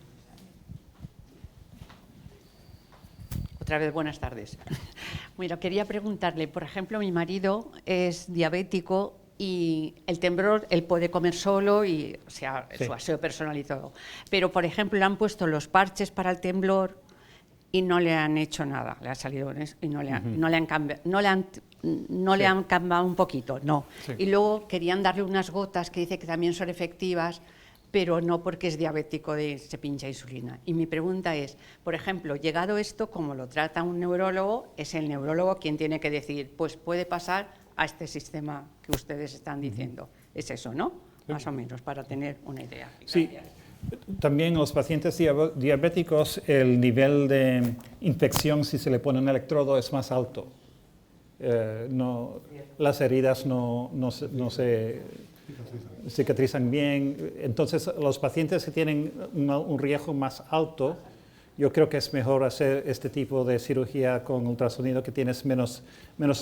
Speaker 8: Otra vez, buenas tardes. Bueno, quería preguntarle, por ejemplo, mi marido es diabético y el temblor, él puede comer solo y, o sea,
Speaker 3: Sí.
Speaker 8: su aseo personalizado. Pero, por ejemplo, le han puesto los parches para el temblor y no le han hecho nada. Le ha salido y no le han cambiado, le han cambiado un poquito, no.
Speaker 3: Sí.
Speaker 8: Y luego querían darle unas gotas que dice que también son efectivas pero no porque es diabético se pincha insulina. Y mi pregunta es, por ejemplo, llegado esto, como lo trata un neurólogo, es el neurólogo quien tiene que decir, pues puede pasar a este sistema que ustedes están diciendo. Es eso, ¿no? Más o menos, para tener una idea.
Speaker 3: Sí. También los pacientes diabéticos, el nivel de infección, si se le pone un electrodo, es más alto. Las heridas no se cicatrizan bien. Entonces, los pacientes que tienen un riesgo más alto, yo creo que es mejor hacer este tipo de cirugía con ultrasonido que tienes menos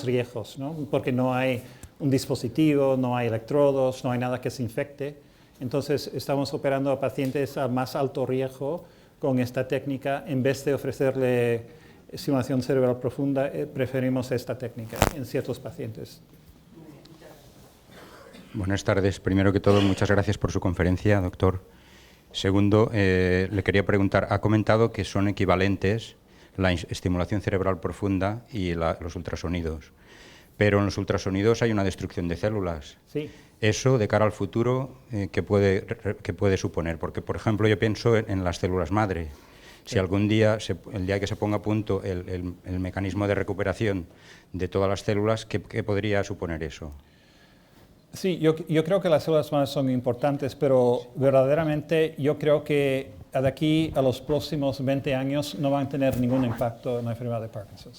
Speaker 3: riesgos, ¿no? Porque no hay un dispositivo, no hay electrodos, no hay nada que se infecte. Entonces, estamos operando a pacientes a más alto riesgo con esta técnica. En vez de ofrecerle estimulación cerebral profunda, preferimos esta técnica en ciertos pacientes.
Speaker 10: Buenas tardes. Primero que todo, muchas gracias por su conferencia, doctor. Segundo, le quería preguntar, ha comentado que son equivalentes la estimulación cerebral profunda y los ultrasonidos, pero en los ultrasonidos hay una destrucción de células.
Speaker 3: Sí.
Speaker 10: Eso, de cara al futuro, ¿qué puede suponer? Porque, por ejemplo, yo pienso en las células madre. Si algún día, el día que se ponga a punto el mecanismo de recuperación de todas las células, ¿qué podría suponer eso?
Speaker 3: Sí, yo creo que las células madre son importantes, pero verdaderamente yo creo que de aquí a los próximos 20 años no van a tener ningún impacto en la enfermedad de Parkinson.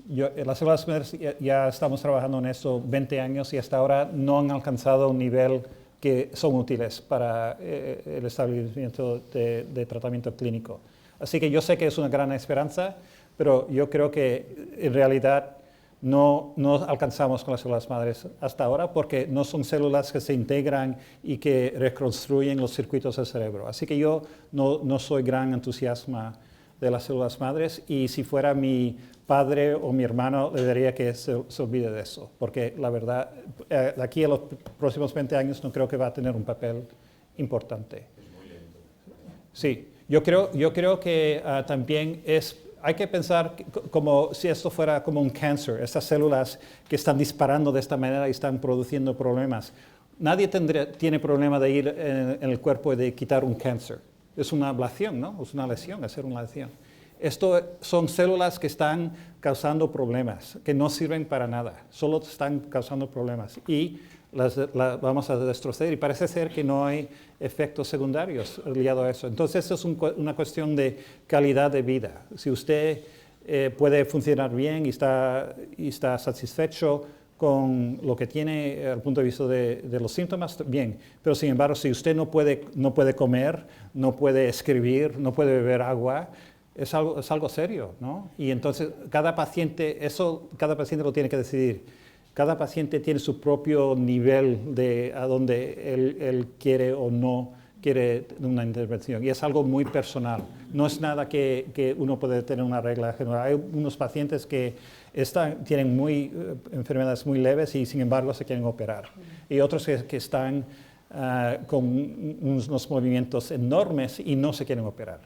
Speaker 3: Las células madres ya estamos trabajando en eso 20 años y hasta ahora no han alcanzado un nivel que son útiles para el establecimiento de tratamiento clínico. Así que yo sé que es una gran esperanza, pero yo creo que en realidad no alcanzamos con las células madres hasta ahora porque no son células que se integran y que reconstruyen los circuitos del cerebro. Así que yo no soy gran entusiasta de las células madres y si fuera mi padre o mi hermano le diría que se olvide de eso, porque la verdad, de aquí a los próximos 20 años no creo que va a tener un papel importante. Es muy lento. Sí, yo creo que también hay que pensar como si esto fuera como un cáncer, estas células que están disparando de esta manera y están produciendo problemas. Nadie tiene problema de ir en el cuerpo y de quitar un cáncer. Es una ablación, ¿no? Es una lesión, hacer una lesión. Esto son células que están causando problemas, que no sirven para nada, solo están causando problemas y las vamos a destrozar y parece ser que no hay efectos secundarios ligados a eso. Entonces, eso es una cuestión de calidad de vida. Si usted puede funcionar bien y está satisfecho con lo que tiene desde el punto de vista de los síntomas, bien. Pero, sin embargo, si usted no puede comer, no puede escribir, no puede beber agua, es algo serio, ¿no? Y entonces cada paciente lo tiene que decidir. Cada paciente tiene su propio nivel de a dónde él quiere o no quiere una intervención. Y es algo muy personal. No es nada que uno puede tener una regla general. Hay unos pacientes que tienen enfermedades muy leves y sin embargo se quieren operar. Y otros que están con unos movimientos enormes y no se quieren operar,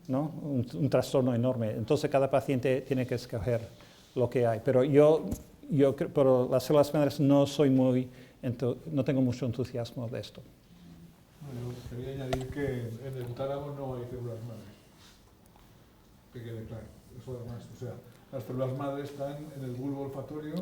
Speaker 3: ¿no? Un trastorno enorme. Entonces cada paciente tiene que escoger lo que hay. Pero pero las células madres no tengo mucho entusiasmo de esto.
Speaker 2: Yo quería añadir que en el tálamo no hay células madres. Que quede claro. Eso además, las células madres están en el bulbo olfatorio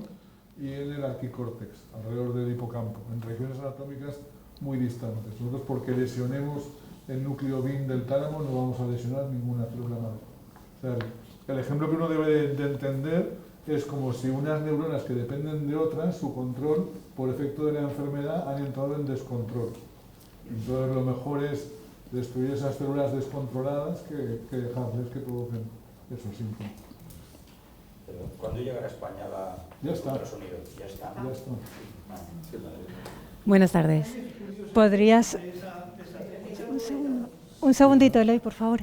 Speaker 2: y en el arquicórtex, alrededor del hipocampo, en regiones anatómicas muy distantes. Nosotros, porque lesionemos el núcleo BIM del tálamo, no vamos a lesionar ninguna célula madre. El ejemplo que uno debe de entender es como si unas neuronas que dependen de otras, su control, por efecto de la enfermedad, han entrado en descontrol. Entonces, lo mejor es destruir esas células descontroladas que dejarles que provoquen esos síntomas.
Speaker 10: ¿Cuándo llegará a España
Speaker 2: Ya está.
Speaker 10: ultrasonido? Ya está.
Speaker 2: Ya está.
Speaker 11: Buenas tardes. ¿Podrías... Un segundito, Eloy, por favor.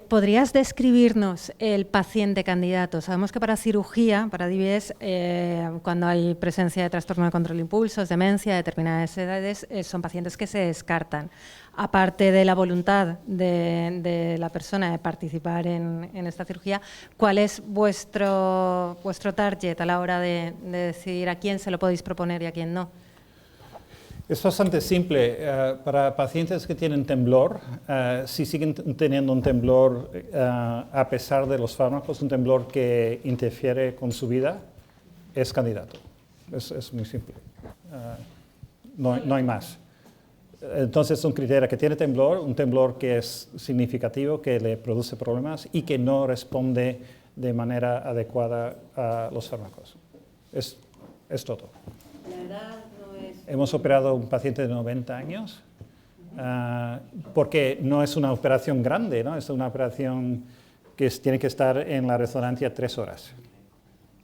Speaker 11: ¿Podrías describirnos el paciente candidato? Sabemos que para cirugía, para DBS, cuando hay presencia de trastorno de control de impulsos, demencia, determinadas edades, son pacientes que se descartan. Aparte de la voluntad de la persona de participar en esta cirugía, ¿cuál es vuestro target a la hora de decidir a quién se lo podéis proponer y a quién no?
Speaker 3: Es bastante simple. Para pacientes que tienen temblor, si siguen teniendo un temblor a pesar de los fármacos, un temblor que interfiere con su vida, es candidato. Es muy simple. No hay más. Entonces, un criterio que tiene temblor, un temblor que es significativo, que le produce problemas y que no responde de manera adecuada a los fármacos. Es todo.
Speaker 11: La edad no es...
Speaker 3: Hemos operado a un paciente de 90 años porque no es una operación grande, ¿no? Es una operación que tiene que estar en la resonancia 3 horas.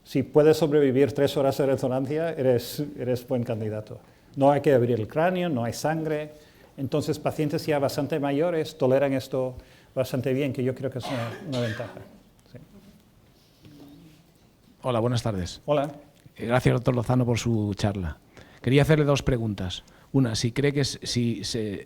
Speaker 3: Si puedes sobrevivir 3 horas de resonancia, eres buen candidato. No hay que abrir el cráneo, no hay sangre. Entonces, pacientes ya bastante mayores toleran esto bastante bien, que yo creo que es una ventaja. Sí.
Speaker 12: Hola, buenas tardes.
Speaker 3: Hola.
Speaker 12: Gracias, doctor Lozano, por su charla. Quería hacerle 2 preguntas. Una, si cree que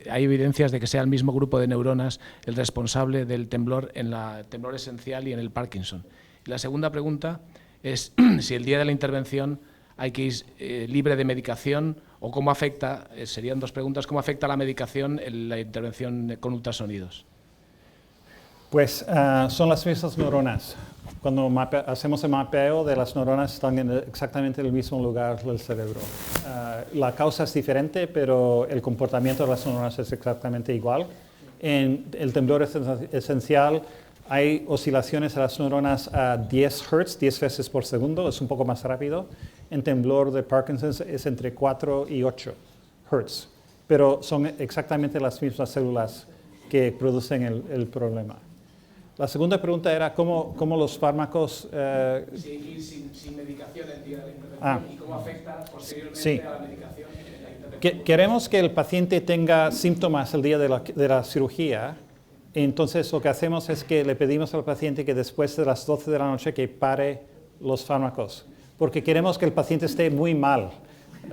Speaker 12: hay evidencias de que sea el mismo grupo de neuronas el responsable del temblor en el temblor esencial y en el Parkinson. Y la segunda pregunta es si el día de la intervención hay que ir libre de medicación o cómo afecta, serían 2 preguntas, cómo afecta la medicación en la intervención con ultrasonidos.
Speaker 3: Pues son las mismas neuronas. Cuando hacemos el mapeo de las neuronas están exactamente en el mismo lugar del cerebro. La causa es diferente, pero el comportamiento de las neuronas es exactamente igual. En el temblor esencial hay oscilaciones de las neuronas a 10 Hz, 10 veces por segundo, es un poco más rápido. En temblor de Parkinson es entre 4 y 8 Hz, pero son exactamente las mismas células que producen el problema. La segunda pregunta era cómo los fármacos...
Speaker 12: sin medicación el día de la intervención y cómo afecta posteriormente a la medicación en la intervención.
Speaker 3: Queremos que el paciente tenga síntomas el día de la cirugía. Entonces, lo que hacemos es que le pedimos al paciente que después de las 12 de la noche que pare los fármacos, porque queremos que el paciente esté muy mal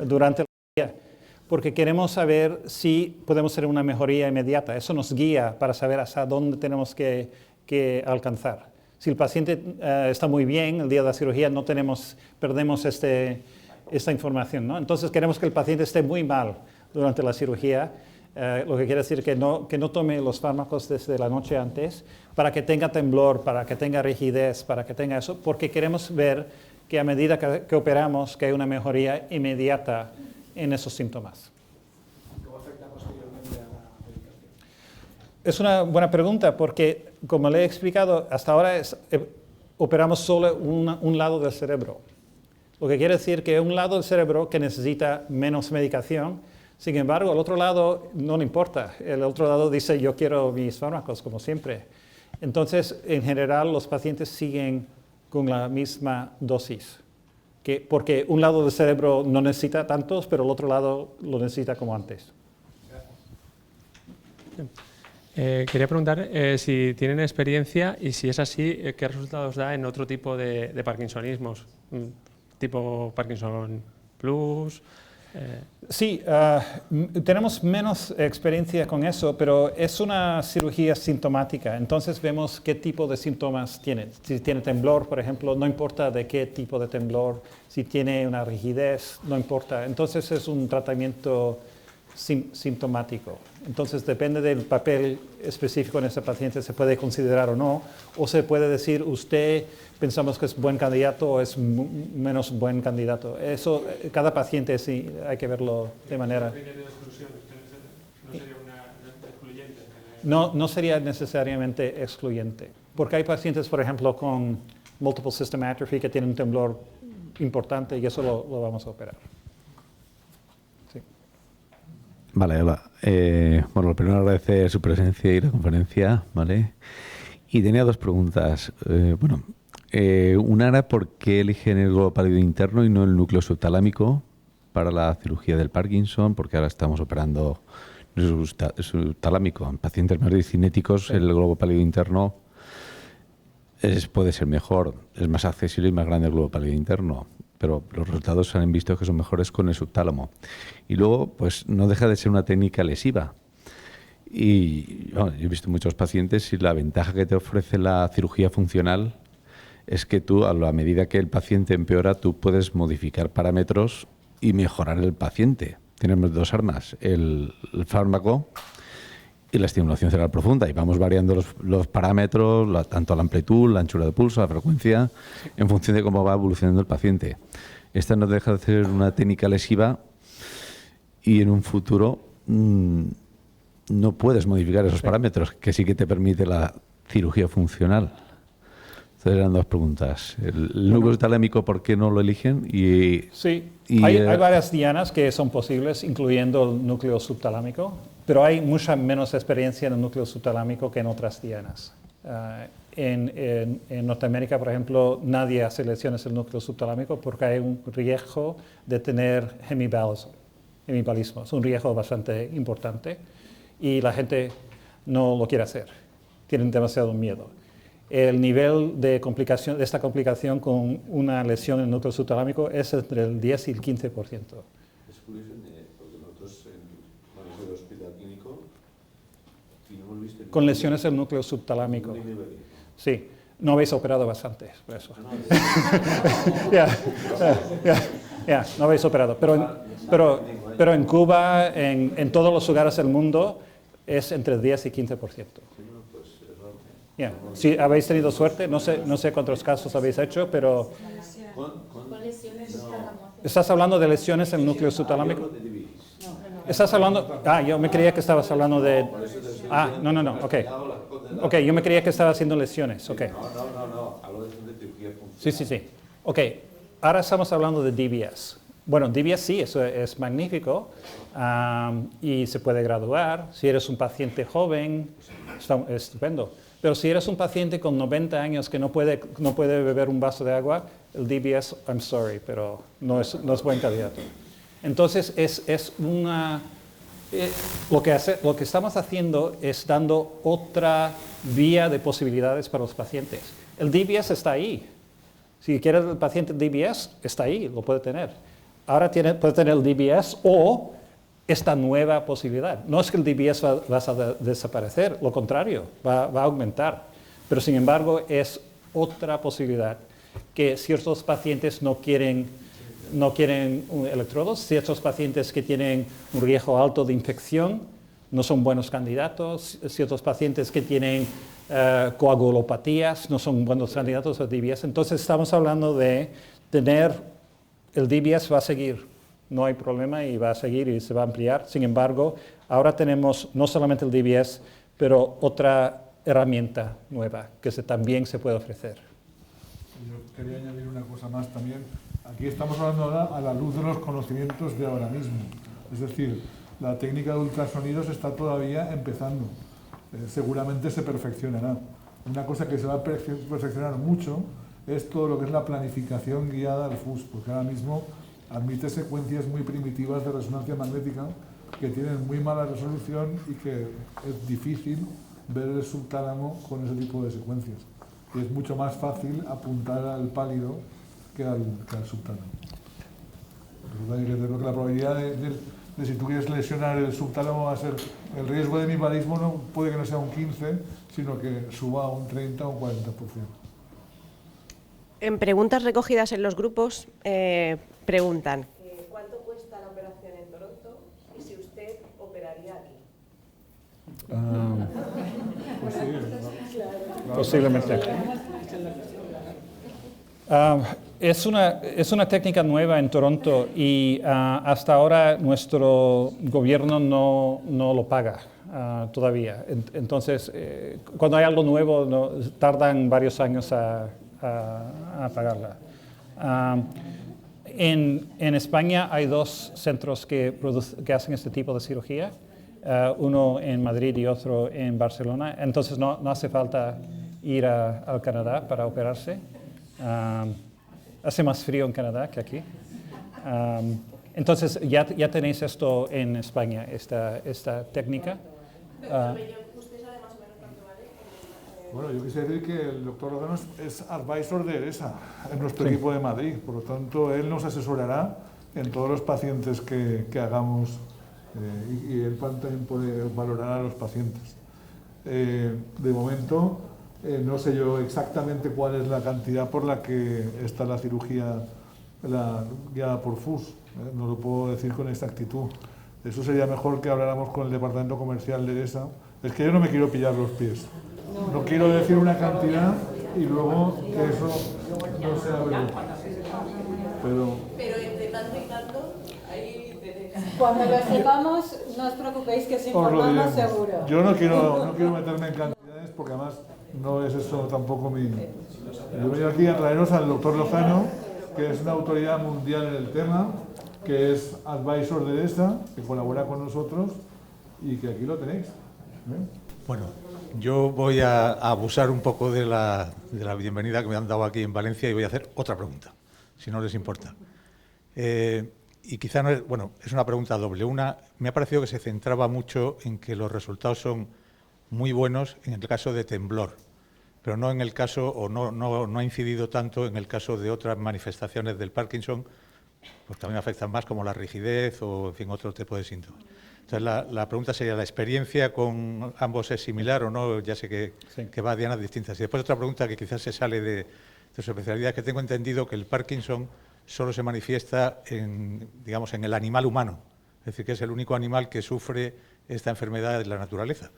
Speaker 3: durante la cirugía, porque queremos saber si podemos hacer una mejoría inmediata. Eso nos guía para saber hasta dónde tenemos que alcanzar. Si el paciente está muy bien el día de la cirugía, perdemos esta información, ¿no? Entonces, queremos que el paciente esté muy mal durante la cirugía, lo que quiere decir que no tome los fármacos desde la noche antes, para que tenga temblor, para que tenga rigidez, para que tenga eso, porque queremos ver que a medida que operamos, que hay una mejoría inmediata en esos síntomas.
Speaker 12: ¿Cómo afecta posteriormente a la medicación?
Speaker 3: Es una buena pregunta porque, como le he explicado, hasta ahora operamos solo un lado del cerebro. Lo que quiere decir que un lado del cerebro que necesita menos medicación. Sin embargo, el otro lado no le importa. El otro lado dice, yo quiero mis fármacos, como siempre. Entonces, en general, los pacientes siguen con la misma dosis. Porque un lado del cerebro no necesita tantos, pero el otro lado lo necesita como antes.
Speaker 13: Quería preguntar si tienen experiencia y si es así, ¿qué resultados da en otro tipo de parkinsonismos? Tipo Parkinson Plus...
Speaker 3: Sí, tenemos menos experiencia con eso, pero es una cirugía sintomática. Entonces vemos qué tipo de síntomas tiene. Si tiene temblor, por ejemplo, no importa de qué tipo de temblor. Si tiene una rigidez, no importa. Entonces es un tratamiento sintomático. Entonces depende del papel específico en ese paciente, se puede considerar o no, o se puede decir, usted pensamos que es buen candidato o es menos buen candidato. Eso, cada paciente sí, hay que verlo de manera... No sería necesariamente excluyente, porque hay pacientes, por ejemplo, con multiple system atrophy que tienen un temblor importante y eso lo vamos a operar.
Speaker 14: Vale, hola. Bueno, lo primero agradecer su presencia y la conferencia, ¿vale? Y tenía 2 preguntas. Una era por qué eligen el globo pálido interno y no el núcleo subtalámico para la cirugía del Parkinson, porque ahora estamos operando el subtalámico. En pacientes más discinéticos, el globo pálido interno puede ser mejor, es más accesible y más grande el globo pálido interno, pero los resultados se han visto que son mejores con el subtálamo. Y luego, pues no deja de ser una técnica lesiva. Y bueno, yo he visto muchos pacientes y la ventaja que te ofrece la cirugía funcional es que tú, a la medida que el paciente empeora, tú puedes modificar parámetros y mejorar el paciente. tenemos dos armas, el fármaco y la estimulación cerebral profunda, y vamos variando los parámetros, tanto la amplitud, la anchura de pulso, la frecuencia, en función de cómo va evolucionando el paciente. Esta no deja de ser una técnica lesiva y en un futuro no puedes modificar esos parámetros, que sí que te permite la cirugía funcional. Entonces eran dos preguntas. El núcleo subtalámico, ¿por qué no lo eligen?
Speaker 3: Hay varias dianas que son posibles, incluyendo el núcleo subtalámico, pero hay mucha menos experiencia en el núcleo subtalámico que en otras dianas. En Norteamérica, por ejemplo, nadie hace lesiones del núcleo subtalámico porque hay un riesgo de tener hemibalismo. Es un riesgo bastante importante y la gente no lo quiere hacer. Tienen demasiado miedo. El nivel de complicación, de esta complicación con una lesión en el núcleo subtalámico es entre el 10 y el 15%.
Speaker 15: Es curioso porque nosotros en el hospital clínico y no hemos visto
Speaker 3: con lesiones del núcleo subtalámico. Sí, no habéis operado bastante, por eso. No habéis operado. Pero en Cuba, en todos los lugares del mundo, es entre 10 y 15%. Si habéis tenido suerte, no sé cuántos casos habéis hecho, pero... ¿Estás hablando de lesiones en el núcleo subtalámico? ¿Estás hablando...? Yo me creía que estabas hablando de... no, ok, yo me creía que estaba haciendo lesiones, ok.
Speaker 15: No, hablo de cirugía funcional.
Speaker 3: Sí. Ok, ahora estamos hablando de DBS. Bueno, DBS sí, eso es magnífico y se puede graduar. Si eres un paciente joven, está estupendo. Pero si eres un paciente con 90 años que no puede beber un vaso de agua, el DBS, I'm sorry, pero no es buen candidato. Entonces, lo que estamos haciendo es dando otra vía de posibilidades para los pacientes. El DBS está ahí. Si quiere el paciente DBS, está ahí, lo puede tener. Ahora puede tener el DBS o esta nueva posibilidad. No es que el DBS va a desaparecer, lo contrario, va a aumentar. Pero sin embargo es otra posibilidad que ciertos pacientes no quieren electrodos, ciertos pacientes que tienen un riesgo alto de infección no son buenos candidatos, ciertos pacientes que tienen coagulopatías no son buenos candidatos a DBS. Entonces estamos hablando de tener, el DBS va a seguir. No hay problema y va a seguir y se va a ampliar. Sin embargo, ahora tenemos no solamente el DBS, pero otra herramienta nueva que también se puede ofrecer.
Speaker 2: Yo quería añadir una cosa más también. Aquí estamos hablando ahora a la luz de los conocimientos de ahora mismo. Es decir, la técnica de ultrasonidos está todavía empezando. Seguramente se perfeccionará. Una cosa que se va a perfeccionar mucho es todo lo que es la planificación guiada al FUS, porque ahora mismo admite secuencias muy primitivas de resonancia magnética que tienen muy mala resolución y que es difícil ver el subtálamo con ese tipo de secuencias. Y es mucho más fácil apuntar al pálido que al subtálamo. Creo que la probabilidad de si tú quieres lesionar el subtálamo va a ser, el riesgo de hemibalismo no puede que no sea un 15, sino que suba a un 30 o un 40%.
Speaker 16: En preguntas recogidas en los grupos, preguntan ¿cuánto cuesta la operación en Toronto y si usted operaría aquí?
Speaker 2: Pues sí,
Speaker 3: posiblemente. Es una técnica nueva en Toronto y hasta ahora nuestro gobierno no lo paga todavía. Entonces, cuando hay algo nuevo, tardan varios años a pagarla. En España hay dos centros que hacen este tipo de cirugía, uno en Madrid y otro en Barcelona. Entonces no hace falta ir al Canadá para operarse. Hace más frío en Canadá que aquí. Entonces ya tenéis esto en España, esta técnica.
Speaker 2: Bueno, yo quisiera decir que el doctor Lozano es advisor de ERESA en nuestro equipo de Madrid. Por lo tanto, él nos asesorará en todos los pacientes que hagamos y él también puede valorar a los pacientes. De momento, no sé yo exactamente cuál es la cantidad por la que está la cirugía guiada por FUS. No lo puedo decir con exactitud. Eso sería mejor que habláramos con el departamento comercial de ESA. Es que yo no me quiero pillar los pies. No quiero decir una cantidad y luego que eso no sea verdad. Pero
Speaker 17: entre tanto y tanto, ahí
Speaker 11: cuando lo sepamos, no os preocupéis que os
Speaker 2: os lo
Speaker 11: informamos
Speaker 2: diremos.
Speaker 11: seguro.
Speaker 2: Yo no quiero meterme en cantidades porque además no es eso tampoco mi... Yo vengo aquí a traeros al doctor Lozano, que es una autoridad mundial en el tema, que es advisor de ESA, que colabora con nosotros y que aquí lo tenéis.
Speaker 4: Bueno, yo voy a abusar un poco de la bienvenida que me han dado aquí en Valencia y voy a hacer otra pregunta, si no les importa. Y quizá no es, bueno, es una pregunta doble. Una, me ha parecido que se centraba mucho en que los resultados son muy buenos en el caso de temblor, pero no en el caso, o no ha incidido tanto en el caso de otras manifestaciones del Parkinson, pues también afectan más, como la rigidez o, en fin, otro tipo de síntomas. Entonces, la pregunta sería, ¿la experiencia con ambos es similar o no? Ya sé que va a dianas distintas. Y después otra pregunta que quizás se sale de su especialidad, que tengo entendido que el Parkinson solo se manifiesta en el animal humano, es decir, que es el único animal que sufre esta enfermedad de la naturaleza.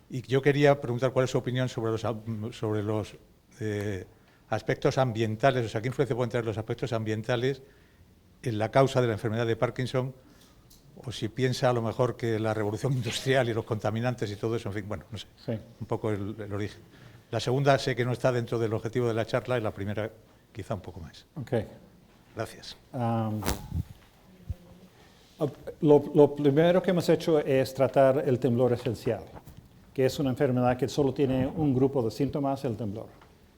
Speaker 4: Y yo quería preguntar cuál es su opinión sobre los aspectos ambientales, o sea, ¿qué influencia pueden tener los aspectos ambientales en la causa de la enfermedad de Parkinson? O si piensa a lo mejor que la revolución industrial y los contaminantes y todo eso, en fin, bueno, no sé, un poco el origen. La segunda sé que no está dentro del objetivo de la charla y la primera quizá un poco más.
Speaker 3: Okay.
Speaker 4: Gracias.
Speaker 3: Lo primero que hemos hecho es tratar el temblor esencial, que es una enfermedad que solo tiene un grupo de síntomas, el temblor.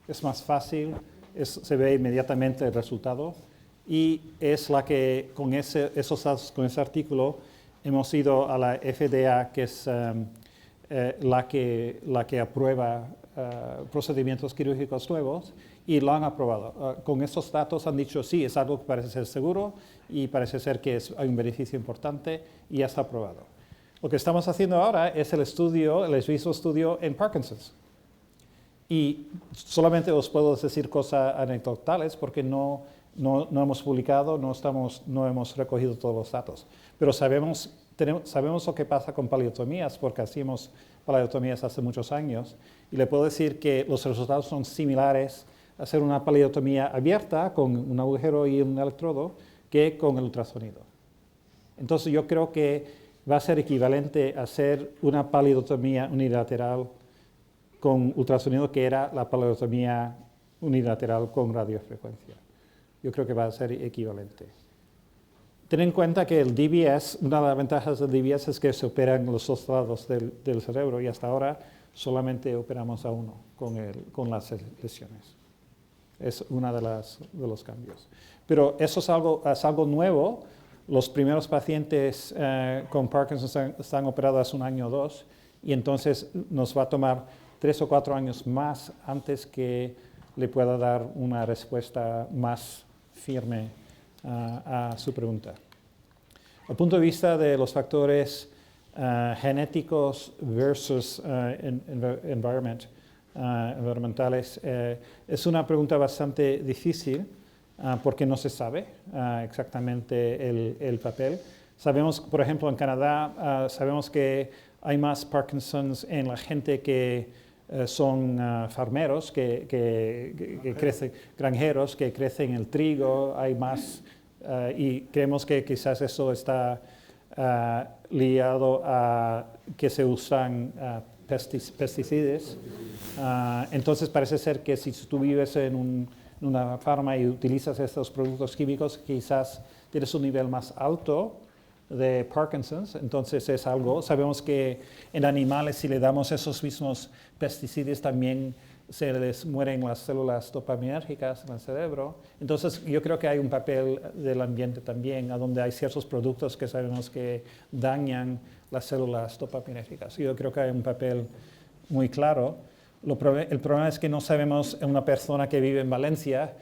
Speaker 3: Es más fácil, se ve inmediatamente el resultado y es la que con ese artículo hemos ido a la FDA, que es la que aprueba procedimientos quirúrgicos nuevos, y lo han aprobado. Con estos datos han dicho, sí, es algo que parece ser seguro y parece ser que hay un beneficio importante y ya está aprobado. Lo que estamos haciendo ahora es el mismo estudio en Parkinson's. Y solamente os puedo decir cosas anecdotales porque no hemos publicado, no hemos recogido todos los datos. Pero sabemos lo que pasa con paleotomías porque hacíamos paleotomías hace muchos años. Y le puedo decir que los resultados son similares a hacer una paleotomía abierta con un agujero y un electrodo que con el ultrasonido. Entonces yo creo que va a ser equivalente a hacer una paleotomía unilateral con ultrasonido, que era la paleotomía unilateral con radiofrecuencia. Yo creo que va a ser equivalente. Ten en cuenta que el DBS, una de las ventajas del DBS es que se operan los dos lados del cerebro y hasta ahora solamente operamos a uno con las lesiones. Es uno de los cambios. Pero eso es algo nuevo. Los primeros pacientes con Parkinson están operados hace un año o dos y entonces nos va a tomar 3 o 4 años más antes que le pueda dar una respuesta más firme a su pregunta. Al punto de vista de los factores genéticos versus environmentales, es una pregunta bastante difícil porque no se sabe exactamente el papel. Sabemos, por ejemplo, en Canadá, sabemos que hay más Parkinson's en la gente que son farmeros, que crecen, granjeros, que crecen el trigo, hay más, y creemos que quizás eso está ligado a que se usan pesticidas. Entonces parece ser que si tú vives en una farma y utilizas estos productos químicos, quizás tienes un nivel más alto de Parkinson's. Entonces es algo, sabemos que en animales si le damos esos mismos pesticidas también se les mueren las células dopaminérgicas en el cerebro. Entonces yo creo que hay un papel del ambiente también, a donde hay ciertos productos que sabemos que dañan las células dopaminérgicas. Yo creo que hay un papel muy claro. El problema es que no sabemos en una persona que vive en Valencia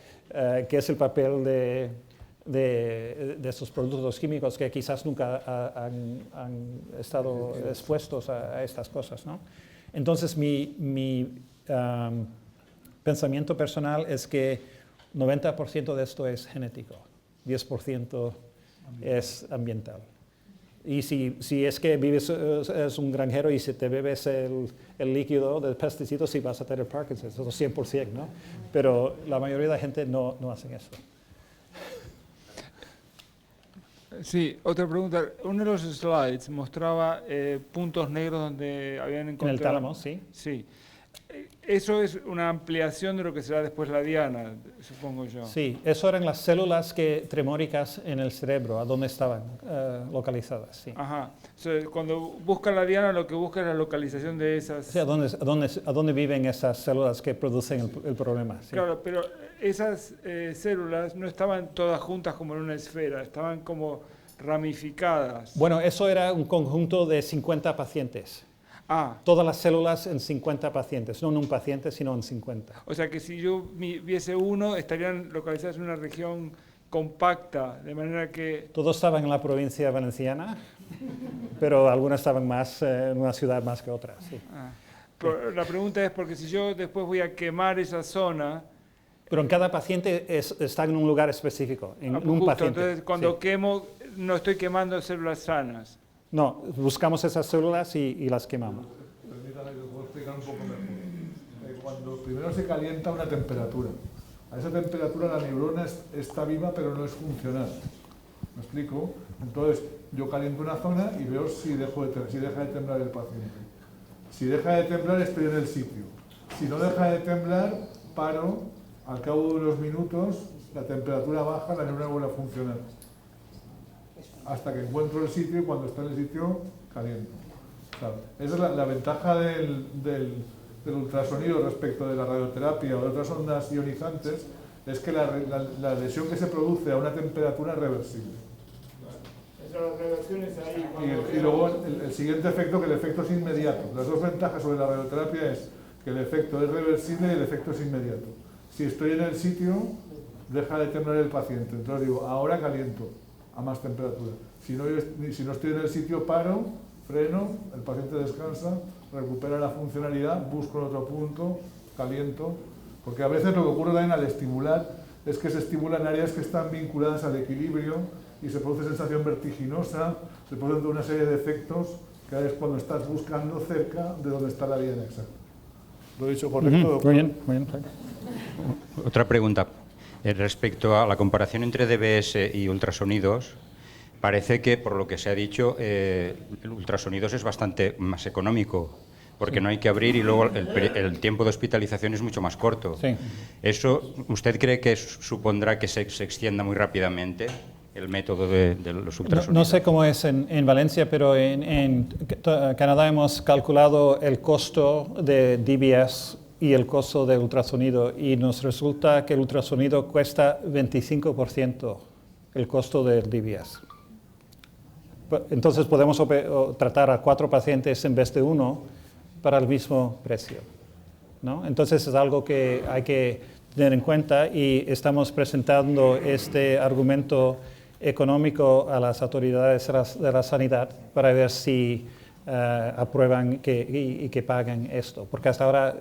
Speaker 3: qué es el papel de estos productos químicos que quizás nunca han estado expuestos a estas cosas, ¿no? Entonces mi pensamiento personal es que 90% de esto es genético, 10% es ambiental. Y si es que vives, es un granjero y si te bebes el líquido del pesticida, sí vas a tener Parkinson, eso 100%, ¿no? Pero la mayoría de la gente no hacen eso.
Speaker 6: Sí, otra pregunta. Uno de los slides mostraba puntos negros donde habían encontrado...
Speaker 3: En el tálamo, sí.
Speaker 6: Sí. Eso es una ampliación de lo que será después la diana, supongo yo.
Speaker 3: Sí, eso eran las células tremóricas en el cerebro, a donde estaban localizadas. Sí.
Speaker 6: Ajá. O sea, cuando busca la diana, lo que busca es la localización de esas...
Speaker 3: Sí, a dónde viven esas células que producen el problema. Sí.
Speaker 6: Claro, pero esas células no estaban todas juntas como en una esfera, estaban como ramificadas.
Speaker 3: Bueno, eso era un conjunto de 50 pacientes.
Speaker 6: Ah.
Speaker 3: Todas las células en 50 pacientes, no en un paciente, sino en 50.
Speaker 6: O sea que si yo viese uno, estarían localizados en una región compacta, de manera que...
Speaker 3: Todos estaban en la provincia valenciana, pero algunos estaban más en una ciudad más que otras. Sí.
Speaker 6: Ah. Pero la pregunta es porque si yo después voy a quemar esa zona...
Speaker 3: Pero en cada paciente está en un lugar específico, en un
Speaker 6: justo,
Speaker 3: paciente.
Speaker 6: Entonces, cuando
Speaker 3: sí.
Speaker 6: quemo, no estoy quemando células sanas.
Speaker 3: No, buscamos esas células y las quemamos.
Speaker 2: Permítame que lo puedo explicar un poco mejor. Cuando primero se calienta una temperatura, a esa temperatura la neurona está viva pero no es funcional. ¿Me explico? Entonces yo caliento una zona y veo si deja de temblar el paciente. Si deja de temblar estoy en el sitio. Si no deja de temblar, paro, al cabo de unos minutos la temperatura baja, la neurona vuelve a funcionar. Hasta que encuentro el sitio y cuando está en el sitio, caliento. Claro, esa es la ventaja del ultrasonido respecto de la radioterapia o de otras ondas ionizantes, es que la lesión que se produce a una temperatura es reversible. Y luego el siguiente efecto, que el efecto es inmediato. Las dos ventajas sobre la radioterapia es que el efecto es reversible y el efecto es inmediato. Si estoy en el sitio, deja de temblar el paciente. Entonces digo, ahora caliento a más temperatura. Si no estoy en el sitio, paro, freno, el paciente descansa, recupera la funcionalidad, busco en otro punto, caliento, porque a veces lo que ocurre también al estimular es que se estimulan áreas que están vinculadas al equilibrio y se produce sensación vertiginosa, se producen toda una serie de efectos que es cuando estás buscando cerca de donde está la diana exacta. ¿Lo he dicho correcto?
Speaker 3: Muy bien, muy bien.
Speaker 10: Otra pregunta. Respecto a la comparación entre DBS y ultrasonidos, parece que, por lo que se ha dicho, el ultrasonidos es bastante más económico, porque no hay que abrir y luego el tiempo de hospitalización es mucho más corto.
Speaker 3: Sí.
Speaker 10: ¿Eso usted cree que supondrá que se extienda muy rápidamente el método de los ultrasonidos?
Speaker 3: No sé cómo es en Valencia, pero en Canadá hemos calculado el costo de DBS y el costo del ultrasonido, y nos resulta que el ultrasonido cuesta 25% el costo del DBS. Entonces podemos tratar a 4 pacientes en vez de 1 para el mismo precio, ¿no? Entonces es algo que hay que tener en cuenta y estamos presentando este argumento económico a las autoridades de la sanidad para ver si aprueban y que paguen esto, porque hasta ahora,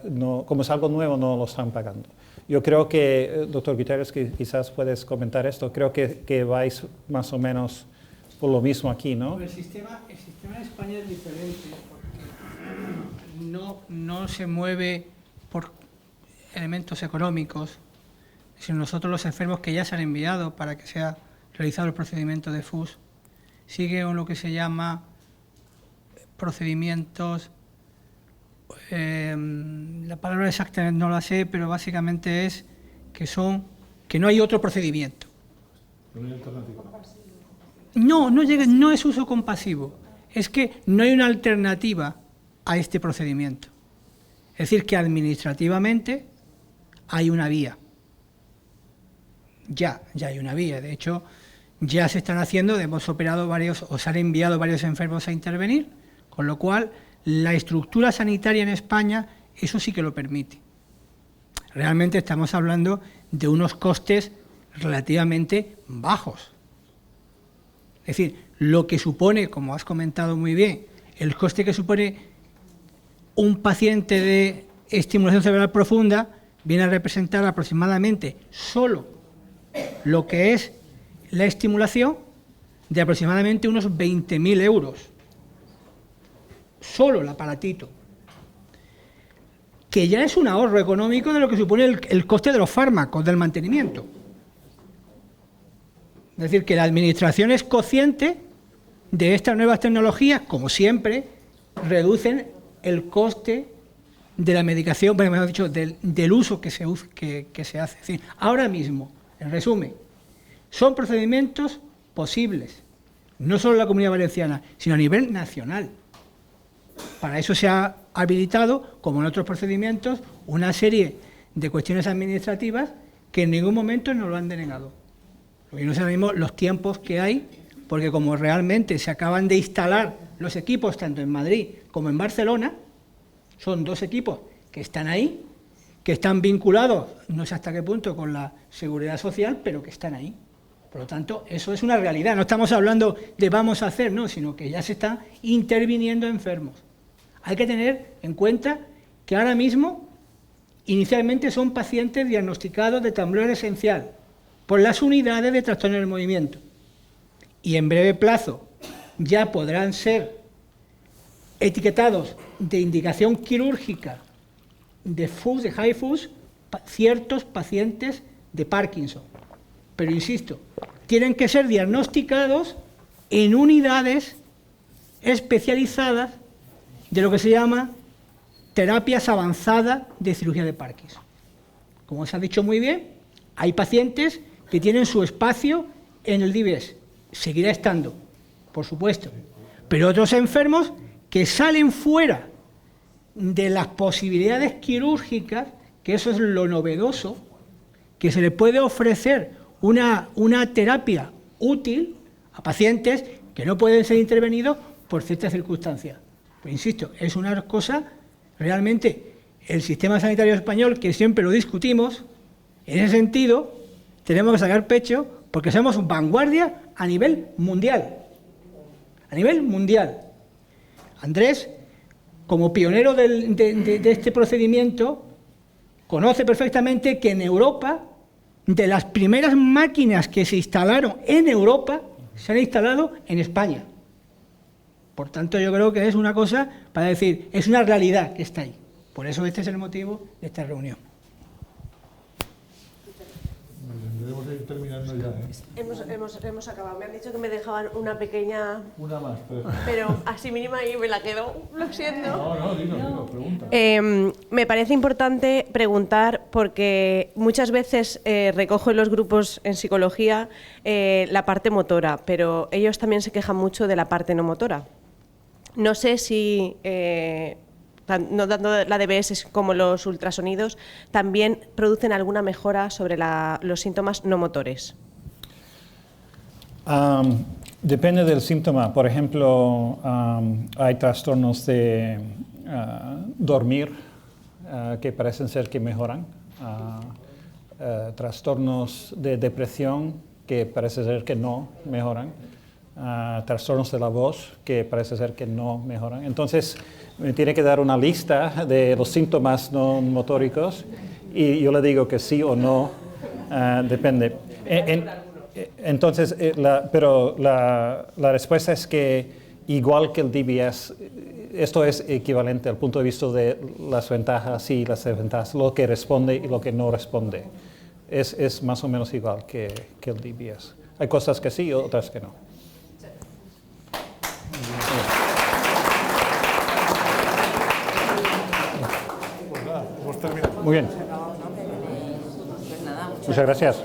Speaker 3: como es algo nuevo, no lo están pagando. Yo creo que, doctor Guterres, que quizás puedes comentar esto, creo que vais más o menos por lo mismo aquí, ¿no?
Speaker 9: El sistema en España es diferente, porque no se mueve por elementos económicos, sino nosotros los enfermos que ya se han enviado para que sea realizado el procedimiento de FUS, sigue lo que se llama procedimientos, la palabra exacta no la sé, pero básicamente es que no hay otro procedimiento. No es uso compasivo, es que no hay una alternativa a este procedimiento. Es decir, que administrativamente hay una vía. Ya hay una vía, de hecho ya se están haciendo, hemos operado se han enviado varios enfermos a intervenir, con lo cual la estructura sanitaria en España eso sí que lo permite. Realmente estamos hablando de unos costes relativamente bajos. Es decir, lo que supone, como has comentado muy bien, el coste que supone un paciente de estimulación cerebral profunda viene a representar aproximadamente solo lo que es la estimulación, de aproximadamente unos 20.000 euros. Solo el aparatito. Que ya es un ahorro económico de lo que supone el coste de los fármacos, del mantenimiento. Es decir, que la Administración es consciente de estas nuevas tecnologías, como siempre, reducen el coste de la medicación, bueno, mejor dicho, del uso que se hace. Es decir, ahora mismo, en resumen, son procedimientos posibles, no solo en la Comunidad Valenciana, sino a nivel nacional. Para eso se ha habilitado, como en otros procedimientos, una serie de cuestiones administrativas que en ningún momento nos lo han denegado. Porque no sabemos los tiempos que hay, porque como realmente se acaban de instalar los equipos, tanto en Madrid como en Barcelona, son 2 equipos que están ahí, que están vinculados, no sé hasta qué punto, con la seguridad social, pero que están ahí. Por lo tanto, eso es una realidad. No estamos hablando de vamos a hacer, no, sino que ya se está interviniendo enfermos. Hay que tener en cuenta que ahora mismo, inicialmente son pacientes diagnosticados de temblor esencial por las unidades de trastorno del movimiento. Y en breve plazo ya podrán ser etiquetados de indicación quirúrgica de FUS, de high FUS, ciertos pacientes de Parkinson. Pero insisto, tienen que ser diagnosticados en unidades especializadas de lo que se llama terapias avanzadas de cirugía de Parkinson. Como se ha dicho muy bien, hay pacientes que tienen su espacio en el DIBES, seguirá estando, por supuesto, pero otros enfermos que salen fuera de las posibilidades quirúrgicas, que eso es lo novedoso, que se le puede ofrecer una terapia útil a pacientes que no pueden ser intervenidos por ciertas circunstancias. Pero insisto, es una cosa, realmente, el sistema sanitario español, que siempre lo discutimos, en ese sentido, tenemos que sacar pecho porque somos vanguardia a nivel mundial. A nivel mundial. Andrés, como pionero de este procedimiento, conoce perfectamente que en Europa, de las primeras máquinas que se instalaron en Europa, se han instalado en España. Por tanto, yo creo que es una cosa para decir, es una realidad que está ahí. Por eso este es el motivo de esta reunión.
Speaker 2: Debemos ir terminando ya, ¿eh?
Speaker 16: Hemos acabado. Me han dicho que me dejaban una pequeña...
Speaker 2: Una más,
Speaker 16: pero así mínima y me la quedo, lo siento.
Speaker 2: No, dino, pregunta.
Speaker 16: Me parece importante preguntar, porque muchas veces recojo en los grupos en psicología la parte motora, pero ellos también se quejan mucho de la parte no motora. No sé si... no tanto la DBS como los ultrasonidos, también producen alguna mejora sobre los síntomas no motores.
Speaker 3: Depende del síntoma. Por ejemplo, hay trastornos de dormir que parecen ser que mejoran, trastornos de depresión que parece ser que no mejoran, trastornos de la voz que parece ser que no mejoran. Entonces, me tiene que dar una lista de los síntomas no motóricos y yo le digo que sí o no, depende. Entonces, pero la respuesta es que igual que el DBS, esto es equivalente al punto de vista de las ventajas y las desventajas, lo que responde y lo que no responde. Es más o menos igual que el DBS. Hay cosas que sí y otras que no. Muy bien. Muchas gracias.